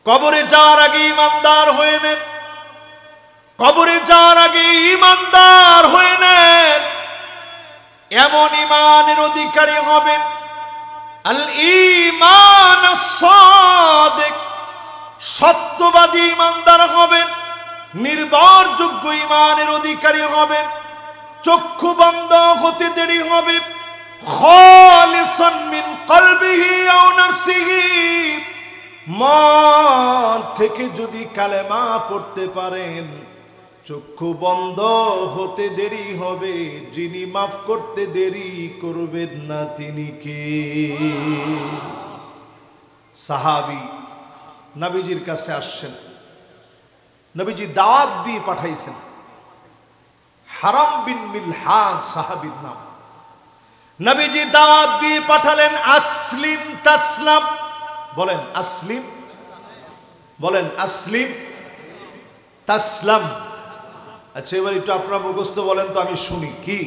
কবরে যাওয়ার আগে ইমানদার হয়ে নেন, কবরে যাওয়ার আগে ইমানদার হয়ে নেন। এমন ইমানের অধিকারী হবেন, আল ঈমান আস-সাদিক, সত্যবাদী ইমানদার হবেন, নির্ভরযোগ্য ইমানের অধিকারী হবেন। চক্ষু বন্ধ হতে দেরি হবে, খালিসান মিন কলবিহি আও নাফসিহি, মন থেকে যদি কালেমা পড়তে পারেন, চক্ষু বন্ধ হতে দেরি হবে, যিনি মাফ করতে দেরি করবেন না তিনি কে? সাহাবী নবীজির কাছে আসছেন, নবীজি দাওয়াত দিয়ে পাঠাইছেন। হারাম বিন মিলহান সাহাবীর নাম। নবীজি দাওয়াত দিয়ে পাঠালেন, আসলিম তাসলাম। বলেন আসলিম, বলেন আসলিম তাসলাম। আচ্ছা, এবার একটু আপনারা মুখস্থ বলেন তো, আমি শুনি কি?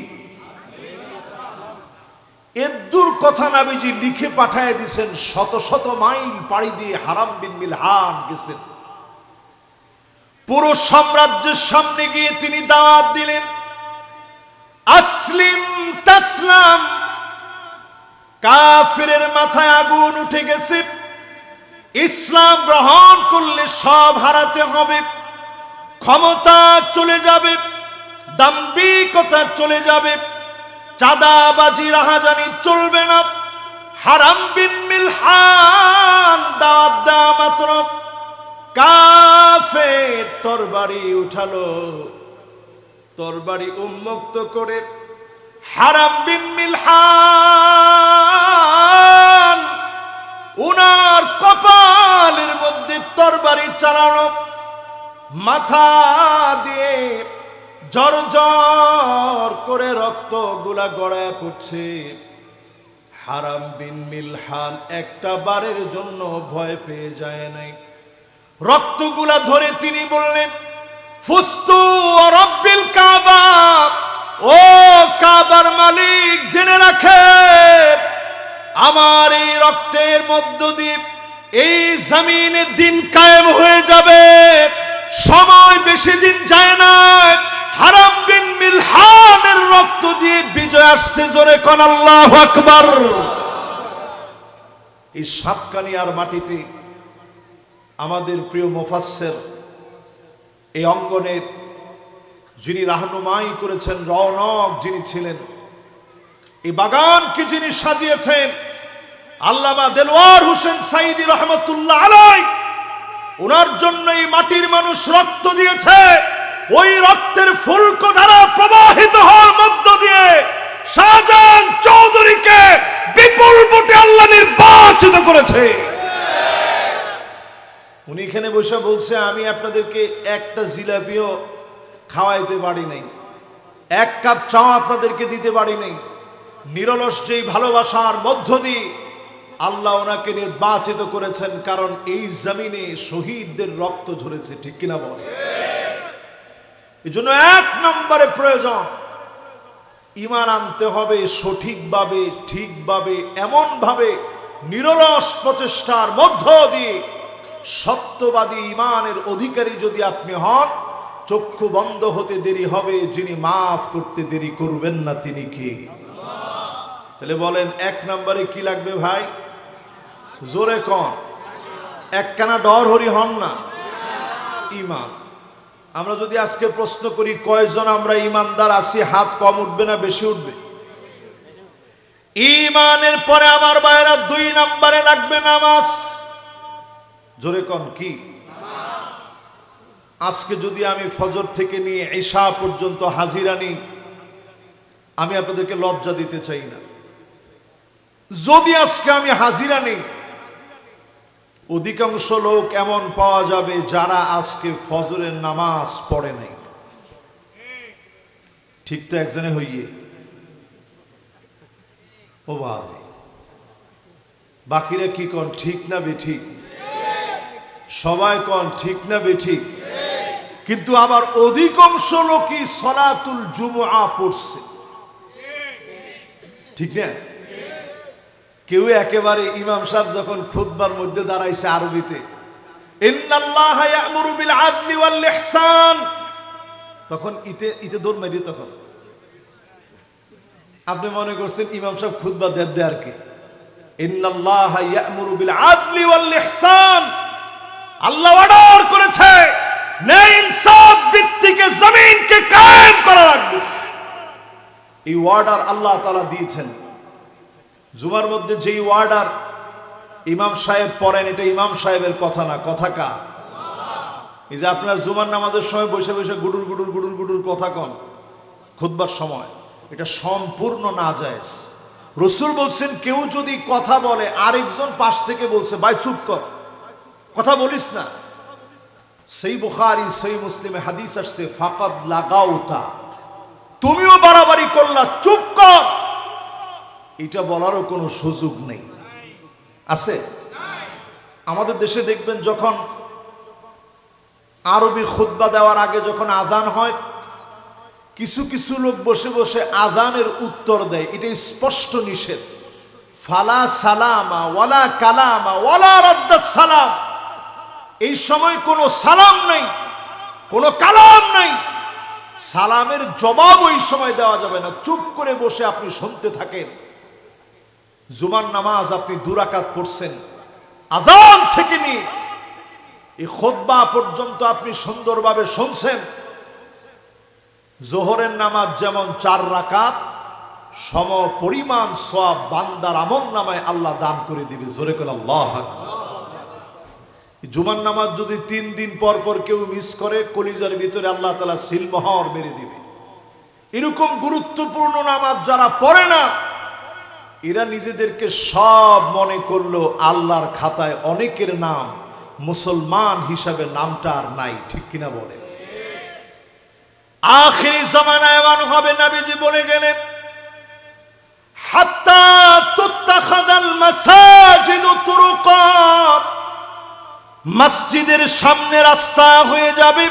এদ্দুর কথা নবীজি লিখে পাঠায় দিয়েছেন, শত শত মাইল পাড়ি দিয়ে হারাম বিন মিলহান গেছেন। পুরো সাম্রাজ্যের সামনে গিয়ে তিনি দাওয়াত দিলেন, আসলিম তাসলাম। কাফিরের মাথায় আগুন উঠে গেছে। ইসলাম গ্রহণ করলে সব হারাতে হবে, ক্ষমতা চলে যাবে, দাম্ভিকতা চলে যাবে, চাঁদাবাজি রাহাজানি চলবে না। হারাম বিন মিলহান দাওয়াত দেওয়া মাত্র কাফের তরবারি উঠালো, তরবারি উন্মুক্ত করে হারাম বিন মিলহান উনার কপালের মধ্যে তরবারি চালানো, মাথা দিয়ে ঝরঝর করে রক্ত গুলা গড়ায় পড়ছে। হারাম বিন মিলহান একটা বারের জন্য ভয় পেয়ে যায় নাই। রক্তগুলা ধরে তিনি বললেন, ফুস্তু রব্বিল কাবা, ও কাবার মালিক জেনে রাখেন, আমার এই রক্তের মধ্য দিয়ে এই জমিনে দিন কায়েম হয়ে যাবে। সময় বেশি দিন যায় না, হারাম বিন মিলহানের রক্ত দিয়ে বিজয় আসছে। জোরে কোন আল্লাহু আকবার। এই সাতকানিয়ার মাটিতে আমাদের প্রিয় মুফাসসির, এই অঙ্গনের যিনি রাহনুমাই করেছেন, রওনক যিনি ছিলেন, এই বাগানকে যিনি সাজিয়েছেন, আল্লামা দেলওয়ার হোসেন সাঈদী রহমাতুল্লাহ আলাইহি, ওনার জন্য এই মাটির মানুষ রক্ত দিয়েছে। ওই রক্তের ফুলকধারা প্রবাহিত হওয়ার মধ্য দিয়ে শাহজাহান চৌধুরীকে বিপুল ভোটে আল্লাহ নির্বাচিত করেছে। উনি এখানে বসে বলছে, আমি আপনাদেরকে একটা জিলাপিও খাওয়াইতে পারি নাই, এক কাপ চা আপনাদেরকে দিতে পারি নাই। নিরলস যেই ভালোবাসার মধ্য দিয়ে আল্লাহ ওনাকে নির্বাচিত করেছেন, কারণ এই জমিনে শহীদদের রক্ত ঝরেছে। ঠিক কিনা বলে? এই জন্য এক নম্বরে প্রয়োজন ঈমান আনতে হবে সঠিকভাবে, ঠিকভাবে, এমনভাবে নিরলস প্রচেষ্টার মধ্য দিয়ে। সত্যবাদী ঈমানের অধিকারী যদি আপনি হন, চক্ষু বন্ধ হতে দেরি হবে, যিনি মাফ করতে দেরি করবেন না তিনি কে? তাহলে বলেন এক নম্বরে কি লাগবে ভাই? জোরে কন, একখানা ডর হরি হন না, ঈমান। আমরা যদি আজকে প্রশ্ন করি কয়জন আমরা ঈমানদার আছি, হাত কম উঠবে না বেশি উঠবে? ঈমানের পরে আমার ভাইরা দুই নম্বরে লাগবে নামাজ। জোরে কন কি? আজকে যদি আমি ফজর থেকে নিয়ে ইশা পর্যন্ত হাজিরা নিই, আমি আপনাদেরকে লজ্জা দিতে চাই না। যদি আজকে আমি হাজিরা নিই, অধিকাংশ লোক এমন পাওয়া যাবে যারা আজকে ফজরের নামাজ পড়ে নাই। ঠিক তো একজনে হইয়ে ও বাজে, বাকিরা কি কন ঠিক না বেঠিক? সবাই কন ঠিক না বেঠিক? কিন্তু আবার অধিকাংশ লোকই সলাতুল জুমআ পড়ছে। ঠিক না? কেউ একেবারে ইমাম সাহেব যখন খুতবার মধ্যে দাঁড়াইছে আরবিতে, ইন্নাল্লাহা ইয়া'মুরু বিল আদলি ওয়াল ইহসান, তখন ইতে দৌড় মারি। তখন আপনি মনে করছেন ইমাম সাহেব খুতবা দেয় আর কি। ইন্নাল্লাহা ইয়া'মুরু বিল আদলি ওয়াল ইহসান, আল্লাহ অর্ডার করেছে ন্যায় ইনসাফ ভিত্তিক জমিনকে কায়েম করা লাগবে। এই অর্ডার আল্লাহ তাআলা দিয়েছেন। জুমার মধ্যে যেই অর্ডার ইমাম সাহেব পড়েন, এটা ইমাম সাহেবের কথা না, কথা কার? এই যে আপনারা জুমার নামাজের সময় বসে বসে গুডুর গুডুর গুডুর গুডুর কথা কন খুতবার সময়, এটা সম্পূর্ণ নাজায়েজ। রাসূল বলছেন কেউ যদি কথা বলে, আরেকজন পাশ থেকে বলছে ভাই চুপ কর, কথা বলিস না। সেই বুখারী সেই মুসলিমে হাদিস আসছে ফাকাদ লাগাউতা, তুমিও বাড়াবাড়ি করলা, চুপ কর, এটা বলারও কোনো সুযোগ নেই। আছে আমাদের দেশে দেখবেন যখন আরবি খুতবা দেওয়ার আগে যখন আযান হয়, কিছু কিছু লোক বসে বসে আযানের উত্তর দেয়, এটা স্পষ্ট নিষেধ। ফালা সালামা ওয়ালা কালামা ওয়ালা রাদ্দাস সালাম, এই সময় কোনো সালাম নাই, কোনো কালাম নাই, সালামের জবাব ওই সময় দেওয়া যাবে না। চুপ করে বসে আপনি শুনতে থাকেন। জুমার নামাজ আপনি 2 রাকাত পড়ছেন, আযান থেকে নিয়ে এই খুতবা পর্যন্ত আপনি সুন্দরভাবে শুনছেন। জোহরের নামাজ যেমন 4 রাকাত, সম পরিমাণ সওয়াব বান্দার আমলনামায় আল্লাহ দান করে দিবে। জোরে করে আল্লাহু আকবার। জুমার নামাজ যদি 3 দিন পর পর কেউ মিস করে, কলিজার ভিতরে আল্লাহ তাআলা সিলমোহর মেরে দিবে। এরকম গুরুত্বপূর্ণ নামাজ যারা পড়ে না, এরা নিজেদেরকে সব মনে করলো আল্লাহর খাতায় অনেকের নাম মুসলমান হিসাবে নামটা আর নাই, ঠিক কিনা বলে? আখিরি জামানায় এমন হবে, নবীজি বলে গেলেন হাত্তা তুত্তাখাযাল মাসাজিদু তুরুকা, মসজিদের সামনে রাস্তা হয়ে যাবে,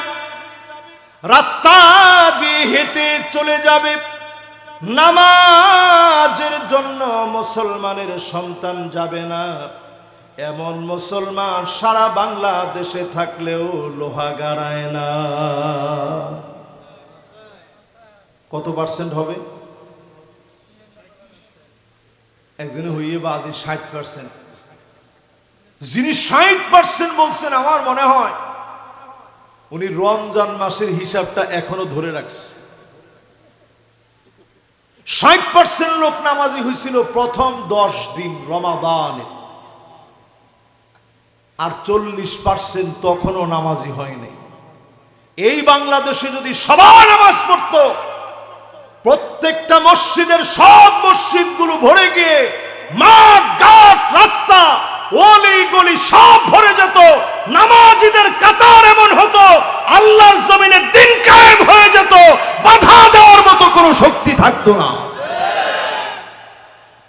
রাস্তা দিয়ে হেঁটে চলে যাবে। নামাজের জন্য মুসলমানের সন্তান যাবে না, এমন মুসলমান সারা বাংলাদেশে থাকলেও লোহা গাড়ায় না। কত পার্সেন্ট হবে? একজনে হইয়ে বাজি 60%। যিনি 60% বলছেন, আমার মনে হয় উনি রমজান মাসের হিসাবটা এখনো ধরে রাখছে। 60% লোক নামাজি হয়েছিল প্রথম 10 দিন রমাদানে, আর 40% তখনও নামাজি হয়নি। এই বাংলাদেশে যদি সবাই নামাজ পড়তো, প্রত্যেকটা মসজিদের সব মসজিদগুলো ভরে গিয়ে মাঠ ঘাট রাস্তা অলি গলি সব ভরে যেত, নামাজিদের কাতার এমন হতো, আল্লাহর জমিনে দিন কায়েম হয়ে যেত, বাধা দেওয়ার মতো কোনো শক্তি থাকতো না।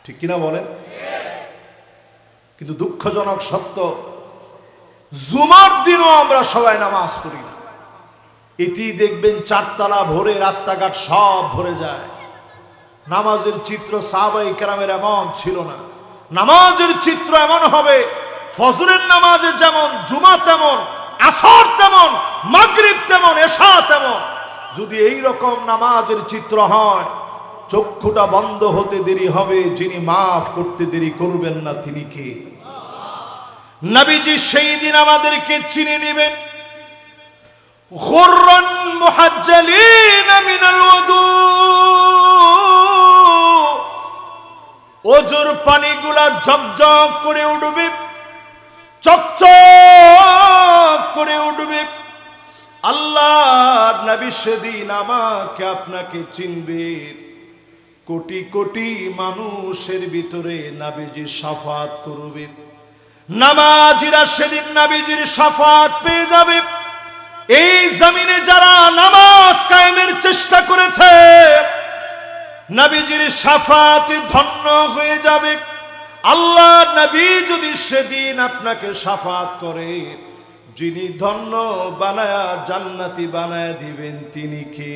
ঠিক কিনা বলেন? কিন্তু দুঃখজনক সত্য, জুমার দিনও আমরা সবাই নামাজ পড়ি না। এটি দেখবেন 4 তলা ভরে, রাস্তাঘাট সব ভরে যায়। নামাজের চিত্র সাহাবায়ে কেরামের এমন ছিল না। নামাজের চিত্র এমন হবে, ফজরের নামাজে যেমন, জুমা তেমন, আসর তেমন, মাগরিব তেমন, এশা তেমন। যদি এই রকম নামাজের চিত্র হয়, চক্ষুটা বন্ধ হতে দেরি হবে, যিনি মাফ করতে দেরি করবেন না তিনি কে? নবীজি সেই দিন আমাদেরকে চিনে নেবেন। গুররান মুহাজ্জালিন মিনাল ওযু, ওজুর পানিগুলা ঝকঝক করে উঠবে, চকচক করে উঠবে। আল্লাহর নবী সেদিন আমাকে আপনাকে চিনবে। কোটি কোটি মানুষের ভিতরে নবীজি শাফাত করবে। নামাজিরা সেদিন নবীজির শাফাত পেয়ে যাবে। এই জমিনে যারা নামাজ কায়েমের চেষ্টা করেছে, নবীজির শাফাতে ধন্য হয়ে যাবে। আল্লাহ নবী যদি সেদিন আপনাকে শাফাত করে, যিনি ধন্য বানায়া জান্নাতি বানায়া দিবেন তিনি কে?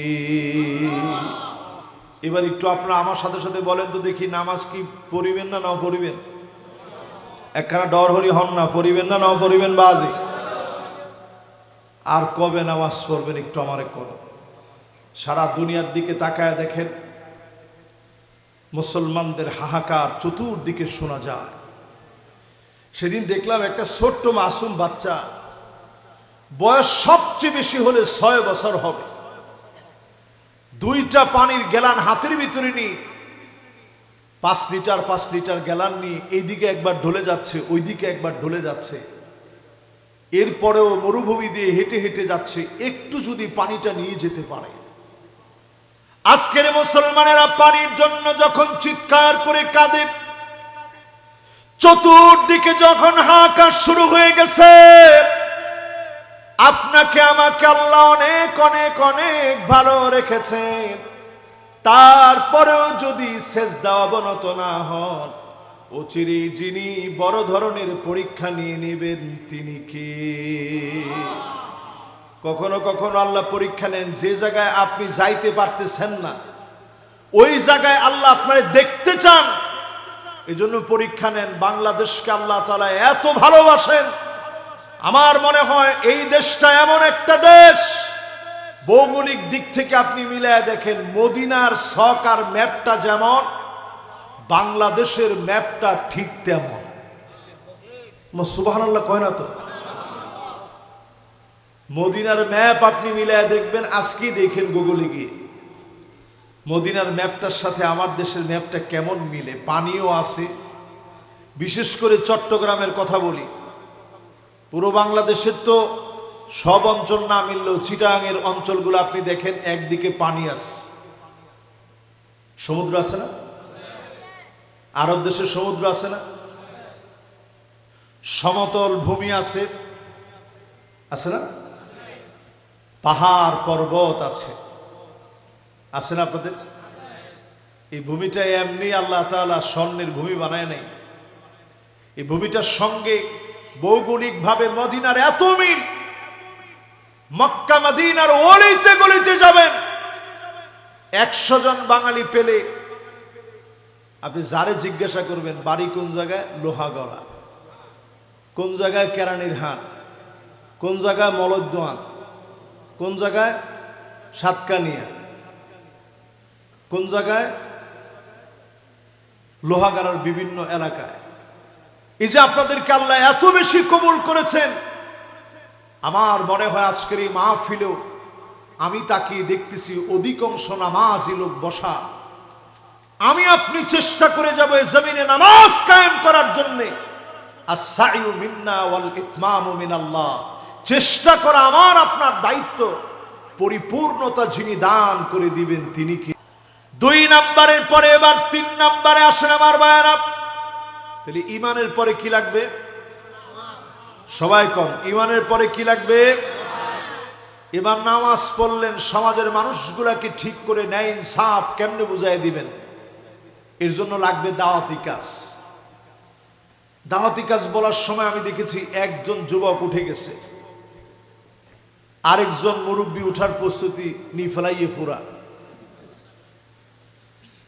এবার একটু আপনারা আমার সাথে সাথে বলেন তো দেখি, নামাজ কি পড়িবেন না পড়িবেন? একখানা ডর হরি হন না, পড়িবেন না পড়িবেন? বাজি আর কবে নামাজ পড়বেন একটু আমারে কোন। সারা দুনিয়ার দিকে তাকায় দেখেন, মুসলমানদের হাহাকার চতুর্দিকে শোনা যায়। সেদিন দেখলাম একটা ছোট্ট মাসুম বাচ্চা, বয়স সবচেয়ে বেশি হলে 6 বছর হবে, 2টা পানির গ্যালান হাতের ভিতরে নিয়ে 5 লিটার গ্যালান নিয়ে এইদিকে একবার ঢলে যাচ্ছে, ওইদিকে একবার ঢলে যাচ্ছে। এরপরেও মরুভূমি দিয়ে হেঁটে হেঁটে যাচ্ছে, একটু যদি পানিটা নিয়ে যেতে পারে। আজকের মুসলমানেরা পানির জন্য যখন চিৎকার করে কাঁদে, চতুর্দিকে যখন হাহাকার শুরু হয়ে গেছে, আপনাকে আমাকে আল্লাহ অনেক অনেক অনেক ভালো রেখেছেন, তারপরেও যদি সেজদা অবনত না হন, অচিরেই যিনি বড় ধরনের পরীক্ষা নিয়ে নেবেন তিনি কে? কখনো কখনো আল্লাহ পরীক্ষা নেন যে জায়গায় আপনি যাইতে পারতেছেন না, ওই জায়গায় আল্লাহ আপনারে দেখতে চান, এজন্য পরীক্ষা নেন। বাংলাদেশকে আল্লাহ তাআলা এত ভালোবাসেন, আমার মনে হয় এই দেশটা এমন একটা দেশ, ভৌগোলিক দিক থেকে আপনি মিলায় দেখেন, মদিনার ছক আর ম্যাপটা যেমন, বাংলাদেশের ম্যাপটা ঠিক তেমন। সুবহানাল্লাহ কয় না তো? মদিনার ম্যাপ আপনি মিলায় দেখবেন, আজকেই দেখেন গুগলে গিয়ে মদিনার ম্যাপটার সাথে আমার দেশের ম্যাপটা কেমন মিলে। পানিও আছে, বিশেষ করে চট্টগ্রামের কথা বলি, পুরো বাংলাদেশের তো সব অঞ্চল না মিললেও চিটাগাংয়ের অঞ্চলগুলো আপনি দেখেন, একদিকে পানি আছে, সমুদ্র আছে না? আরব দেশের সমুদ্র আছে না? সমতল ভূমি আছে, আছে না? পাহাড় পর্বত আছে, আছে না আপনাদের? এই ভূমিটা এমনি আল্লাহ তাআলা স্বর্ণের ভূমি বানায় নাই। এই ভূমিটার সঙ্গে ভৌগোলিকভাবে মদিনার এত মিল, মক্কা মদিনার অলিতে গলিতে যাবেন, 100 জন বাঙালি পেলে আপনি যারে জিজ্ঞাসা করবেন বাড়ি কোন জায়গায়, লোহাগড়া, কোন জায়গায় কেরানির হাট, কোন জায়গায় মলদ্দোয়ান, কোন জায়গায় সাতকানিয়া, কোন জায়গায় লোহাগাড়ার বিভিন্ন এলাকায়। এই যে আপনাদেরকে আল্লাহ এত বেশি কবুল করেছেন, আমার মনে হয় আজকের এই মাহফিলেও আমি তাকিয়ে দেখতেছি অধিকাংশ নামাজি লোক বসা। আমি আপনি চেষ্টা করে যাব এই জমিনে নামাজ কায়েম করার জন্য। আস-সাইয়ু মিন্না ওয়াল ইতমামু মিনাল্লাহ, চেষ্টা করা আমার আপনার দায়িত্ব, পরিপূর্ণতা যিনি দান করে দিবেন তিনি কি? 2 নম্বরের পরে এবার 3 নম্বরে আসেন আমার ভাইয়েরা। তাহলে ঈমানের পরে কি লাগবে? সবাই কম, ঈমানের পরে কি লাগবে? এবার নামাজ পড়লেন, সমাজের মানুষগুলাকে ঠিক করে ন্যায় ইনসাফ কেমনে বুঝাই দিবেন, এর জন্য লাগবে দাওয়াতি কাজ। দাওয়াতি কাজ বলার সময় আমি দেখেছি একজন যুবক উঠে গেছে, আরেকজন মুরব্বী উঠার প্রস্তুতি নিয়ে ফেলাইয়ে পুরা।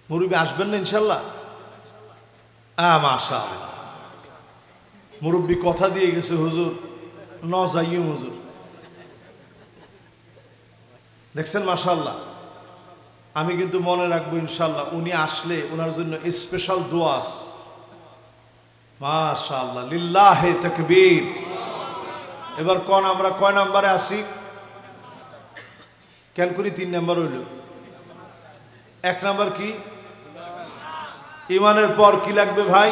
মুরব্বী আসবেন না ইনশাল্লাহ? মাশাআল্লাহ, মুরব্বী কথা দিয়ে গেছে, হুজুর ন যাইও হুজুর। দেখছেন মাশাআল্লাহ, আমি কিন্তু মনে রাখবো ইনশাল্লাহ, উনি আসলে ওনার জন্য স্পেশাল দোয়া আছে। মাশাআল্লাহ, লিল্লাহে তাকবীর। এবার কোন আমরা কয় নম্বরে আসি? কেন করি 3 নম্বর হইল। 1 নম্বর কি? ঈমানের পর কি লাগবে ভাই?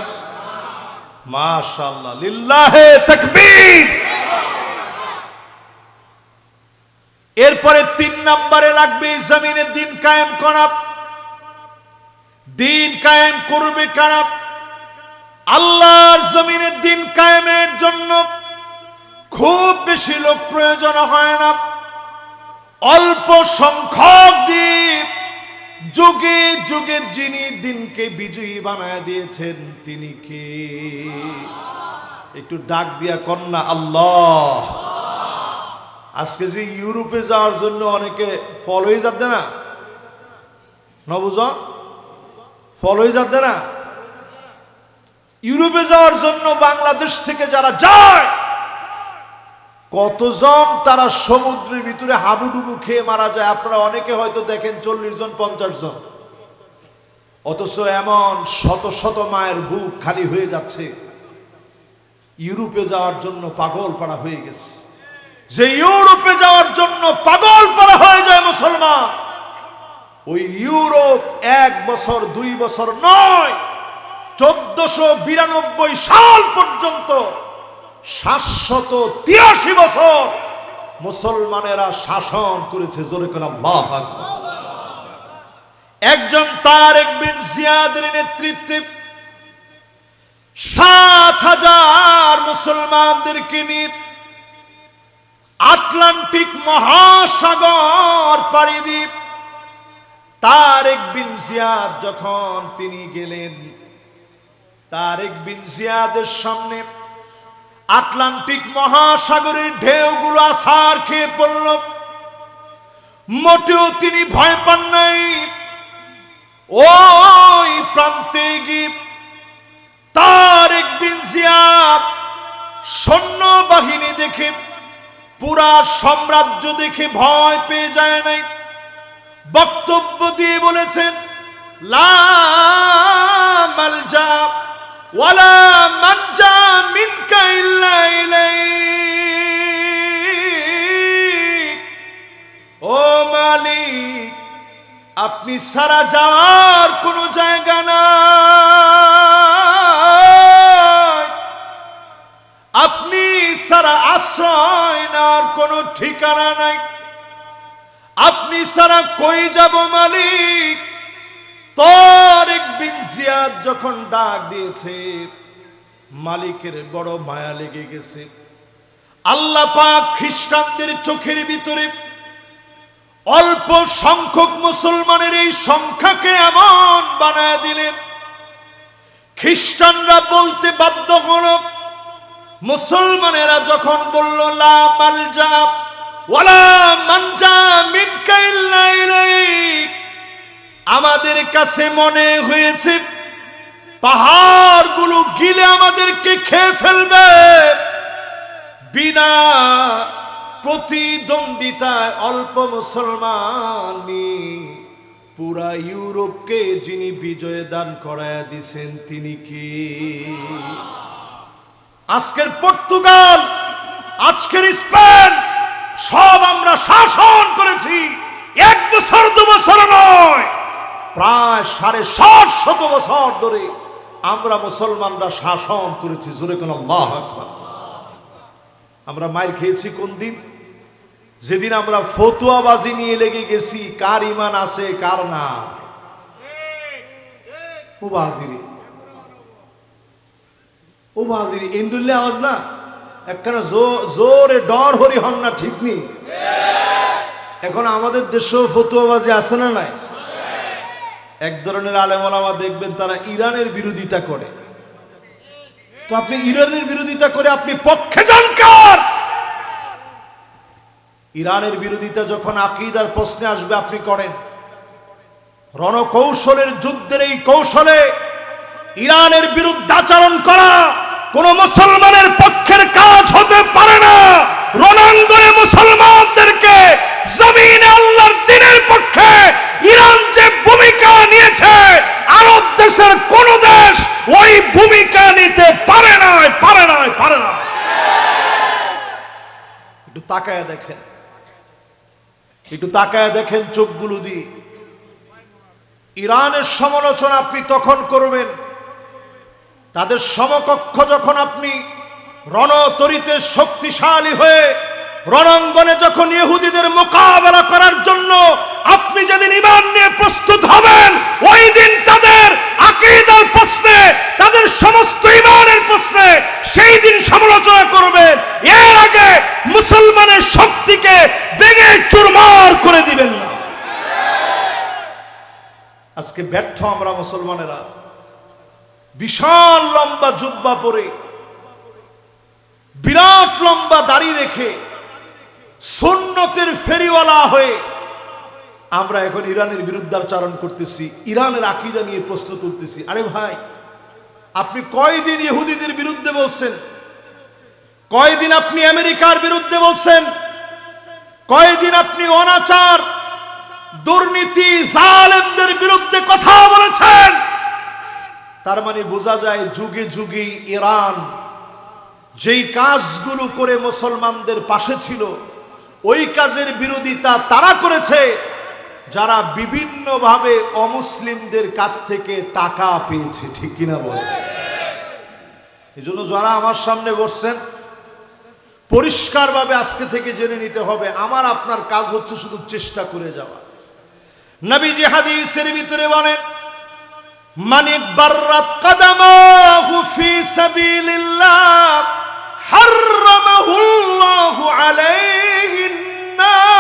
মাশাআল্লাহ, লিল্লাহে তাকবীর। এরপরে 3 নম্বরে লাগবে জমিনে দিন কায়েম করা। দিন কায়েম করবে কারা? আল্লাহর জমিনে দিন কায়েমের জন্য খুব বেশি লোক প্রয়োজন হয় না, অল্প সংখ্যক দ্বীপ যুগে যুগে যিনি দিনকে বিজয়ী বানায় দিয়েছেন তিনি কে? একটু ডাক দিয়া কন্যা আল্লাহ। আজকে যে ইউরোপে যাওয়ার জন্য অনেকে ফল হয়ে যাচ্ছে না, নবুজন ফল হয়ে যাচ্ছে না, ইউরোপে যাওয়ার জন্য বাংলাদেশ থেকে যারা যায় কতজন তারা সমুদ্রের ভিতরে হাবুডুবু খেয়ে মারা যায়। আপনারা অনেকে হয়তো দেখেন 40 জন 50 জন, অথচ এমন শত শত মায়ের বুক খালি হয়ে যাচ্ছে, ইউরোপে যাওয়ার জন্য পাগল পাড়া হয়ে গেছে। যে ইউরোপে যাওয়ার জন্য পাগল পাড়া হয়ে যায় মুসলমান, ওই ইউরোপ 1 বছর 2 বছর নয়, 1492 সাল পর্যন্ত 783 বছর মুসলমানেরা শাসন করেছে। জোরে করে আল্লাহু আকবার। একজন তারেক বিন জিয়াদের নেতৃত্বে 7000 মুসলমানদেরকে নিয়ে আটলান্টিক মহাসাগর পাড়ি দিয়ে তারেক বিন জিয়াদ যখন তিনি গেলেন, তারেক বিন জিয়াদের সামনে আটলান্টিক মহাসাগরের ঢেউগুলো আছাড় খেয়ে পড়ল। মোটেও তিনি ভয় পান নাই। ওই প্রান্তে গিয়ে তারেক বিন জিয়াদ সৈন্যবাহিনী দেখে, পুরা সাম্রাজ্য দেখে ভয় পেয়ে যায় নাই। বক্তব্য দিয়ে বলেছেন, লা মালজা ওয়ালা মানজা মিনকা ইল্লা ইলাইক। ও মালিক, আপনি সারা যাওয়ার কোনো জায়গা নাই, আপনি সারা আশ্রয় নেওয়ার কোনো ঠিকানা নাই, আপনি সারা কই যাব মালিক। তারেক বিন জিয়াদ যখন ডাক দিয়েছে, মালিকের বড় মায়া লেগে গেছে। আল্লাহ পাক খ্রিস্টানদের চোখের ভিতরে অল্প সংখ্যক মুসলমানের এই সংখ্যাকে এমন বানায় দিলেন, খ্রিস্টানরা বলতে বাধ্য হল। মুসলমানেরা যখন বলল লা মালজা ওয়ালা মানজা মিনকা ইল্লা ইলাইক, আমাদের কাছে মনে হয়েছে পাহাড়গুলো গিলে আমাদেরকে খেয়ে ফেলবে। বিনা প্রতিদ্বন্দ্বিতায় অল্প মুসলমানই পুরা ইউরোপকে যিনি বিজয় দান করায় দিছেন তিনি কি? আজকের পর্তুগাল, আজকের স্পেন সব আমরা শাসন করেছি। 1 বছর 2 বছর নয়, প্রায় 750 বছর ধরে আমরা মুসলমানরা শাসন করেছি। জোরে কোন আল্লাহু আকবার। আমরা মাইর খেয়েছি কোন দিন? যেদিন আমরা ফতুয়াবাজি নিয়ে লেগে গেছি, কার ঈমান আছে কার নাই। ও বাজিরে, ও বাজিরে, ইন্ডুল্লে আওয়াজ না একখানা জোরে ডর হরি হন না, ঠিক নেই। এখন আমাদের দেশেও ফতুয়াবাজি আছে না নাই? এক ধরনের আলেম ওলামা দেখবেন তারা ইরানের বিরোধিতা করে। তো আপনি ইরানের বিরোধিতা করে আপনি পক্ষে যান কার? ইরানের বিরোধিতা যখন আকীদার প্রশ্নে আসবে আপনি করেন। রণকৌশলের যুদ্ধের এই কৌশলে ইরানের বিরুদ্ধে আচরণ করা কোন মুসলমানের পক্ষের কাজ হতে পারে না। রণাঙ্গনে মুসলমানদেরকে জমিনে আল্লাহর দ্বীনের পক্ষে ইরান যে ভূমিকা নিয়েছে, আরব দেশের কোন দেশ ওই ভূমিকা নিতে পারে না, পারে না, পারে না। একটু তাকায় দেখেন, একটু তাকায় দেখেন চোখগুলো দিয়ে। ইরানের সমালোচনা আপনি তখন করবেন, তাদের সমকক্ষ যখন আপনি রণতরীতে শক্তিশালী হয়ে রণাঙ্গনে যখন ইহুদিদের মোকাবেলা করার জন্য আপনি যেদিন ঈমান নিয়ে প্রস্তুত হবেন, ওই দিন তাদের আকীদার প্রশ্নে, তাদের সমস্ত ঈমানের প্রশ্নে সেই দিন সমালোচনা করবেন। এর আগে মুসলমানের শক্তিকে ভেঙে চুরমার করে দিবেন না। আজকে ব্যর্থ আমরা মুসলমানেরা। বিশাল লম্বা জুব্বা পরে, বিরাট লম্বা দাড়ি রেখে, সুন্নতের ফেরিওয়ালা হয়ে আমরা এখন ইরানের বিরুদ্ধাচরণ করতেছি, ইরানের আকীদা নিয়ে প্রশ্ন তুলতেছি। আরে ভাই, আপনি কয়দিন ইহুদিদের বিরুদ্ধে বলছেন, কয়দিন আপনি আমেরিকার বিরুদ্ধে বলছেন, কয়দিন আপনি অনাচার দুর্নীতি জালেমদের বিরুদ্ধে কথা বলেছেন। তার মানে বোঝা যায় যুগে যুগে ইরান যেই কাজগুলো করে মুসলমানদের পাশে ছিল, ওই কাজের বিরোধিতা তারা করেছে যারা বিভিন্নভাবে অমুসলিমদের কাছ থেকে টাকা পেয়েছে। ঠিক কিনা বলে? এই জন্য যারা আমার সামনে বসছেন, পরিষ্কারভাবে আজকে থেকে জেনে নিতে হবে, আমার আপনার কাজ হচ্ছে শুধু চেষ্টা করে যাওয়া। নবীজি হাদিসের ভিতরে বলেন, মানিক বাররাত কদমাহু ফি সাবিলিল্লাহ হারামাহুল্লাহু আলাইহিন নার।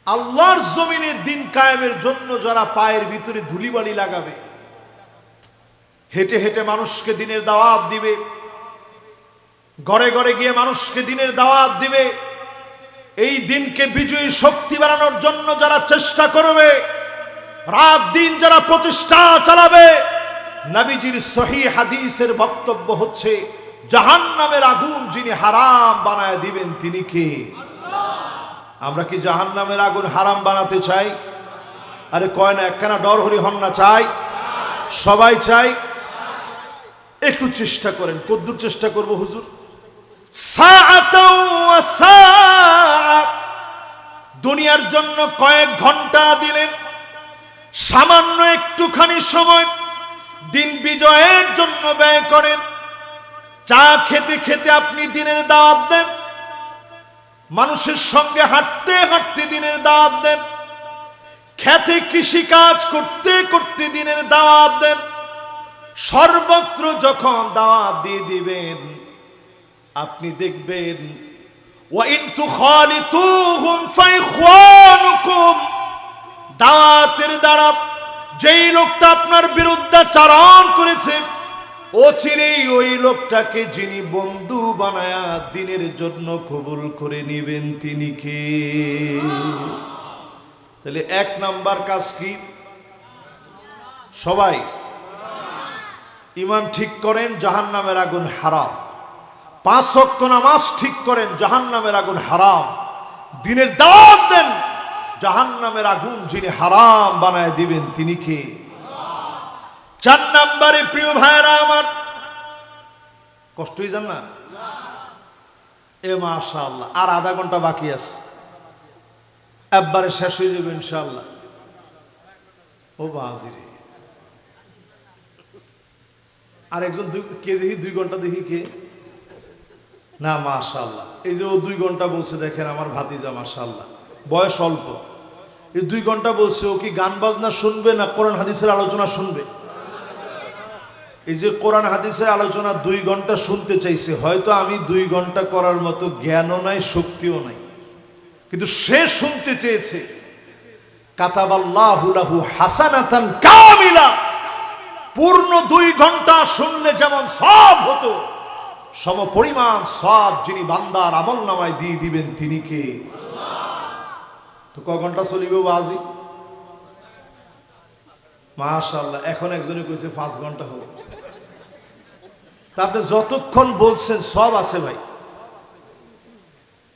আল্লাহর জমিনে দিন কায়েমের জন্য যারা পায়ের ভিতরে ধুলিবালি লাগাবে, হেঁটে হেঁটে মানুষকে দিনের দাওয়াত দিবে, ঘরে ঘরে গিয়ে মানুষকে দিনের দাওয়াত দিবে, এই দিনকে বিজয়ী শক্তি বানানোর জন্য যারা চেষ্টা করবে, রাত দিন যারা প্রচেষ্টা চালাবে, নবীজির সহিহ হাদিসের বক্তব্য হচ্ছে জাহান্নামের আগুন যিনি হারাম বানায় দিবেন তিনি কে? আমরা কি জাহান্নামের আগুন হারাম বানাতে চাই? আরে কয় না, একখানা ডর হরি হন না চাই? সবাই চাই। একটু চেষ্টা করেন। কদ্দুর চেষ্টা করব হুজুর? দুনিয়ার জন্য কয়েক ঘন্টা দিলেন, সামান্য একটুখানি সময় দিন বিজয়ের জন্য ব্যয় করেন। চা খেতে খেতে আপনি দিনের দাওয়াত দেন, মানুষের সঙ্গে হাঁটতে হাঁটতে দিনের দাওয়াত দেন, খেতে কৃষি কাজ করতে করতে দিনের দাওয়াত দেন। সর্বত্র যখন দাওয়াত দিয়ে দিবেন, আপনি দেখবেন ওয়া ইন তুখালিতুহুম ফাইখওয়ানুকুম, দাওয়াতের দ্বারা যেই লোকটা আপনার বিরুদ্ধাচরণ করেছে, অচিরেই ওই লোকটাকে যিনি বন্ধু বানায়া দিনের জন্য কবুল করে নেবেন তিনি কে? তাহলে এক নাম্বার কাজ কি? সবাই ঈমান ঠিক করেন, জাহান্নামের আগুন হারাম। 5 ওয়াক্ত নামাজ ঠিক করেন, জাহান্নামের আগুন হারাম। দিনের দাওয়াত দেন, জাহান্নামের আগুন যিনি হারাম বানায় দিবেন তিনি কে? 4 নম্বরে প্রিয় ভাইরা আমার, কষ্ট হয়ে যান না? এ মাশাআল্লাহ, আর আধা ঘন্টা বাকি আছে, একবারে শেষ হয়ে যাবে ইনশাআল্লাহ। ও বাজিরে, আর একজন কে দেখি 2 ঘন্টা, দেখি কে? না মাশাআল্লাহ, এই যে ও 2 ঘন্টা বলছে, দেখেন আমার ভাতিজা মাশাআল্লাহ, বয়স অল্প, এই 2 ঘন্টা বলছে। ও কি গান বাজনা শুনবে না কোরআন হাদিসের আলোচনা শুনবে? এই যে কোরআন হাদিসের আলোচনা 2 ঘন্টা শুনতে চাইছে, হয়তো আমি 2 ঘন্টা করার মতো জ্ঞানও নাই, শক্তিও নাই, কিন্তু সে শুনতে চেয়েছে। কাতাবাল্লাহু লাহু হাসানাতান কামিলা, পূর্ণ 2 ঘন্টা শুনলে যেমন সওয়াব হতো, সমপরিমাণ সওয়াব যিনি বান্দার আমলনামায় দিয়ে দিবেন তিনি কে? তো ক ঘন্টা চলিবে বাজি? মাশাআল্লাহ, এখন একজনে কইছে 5 ঘন্টা হবে। তা আপনি যতক্ষণ বলছেন সব আছে ভাই,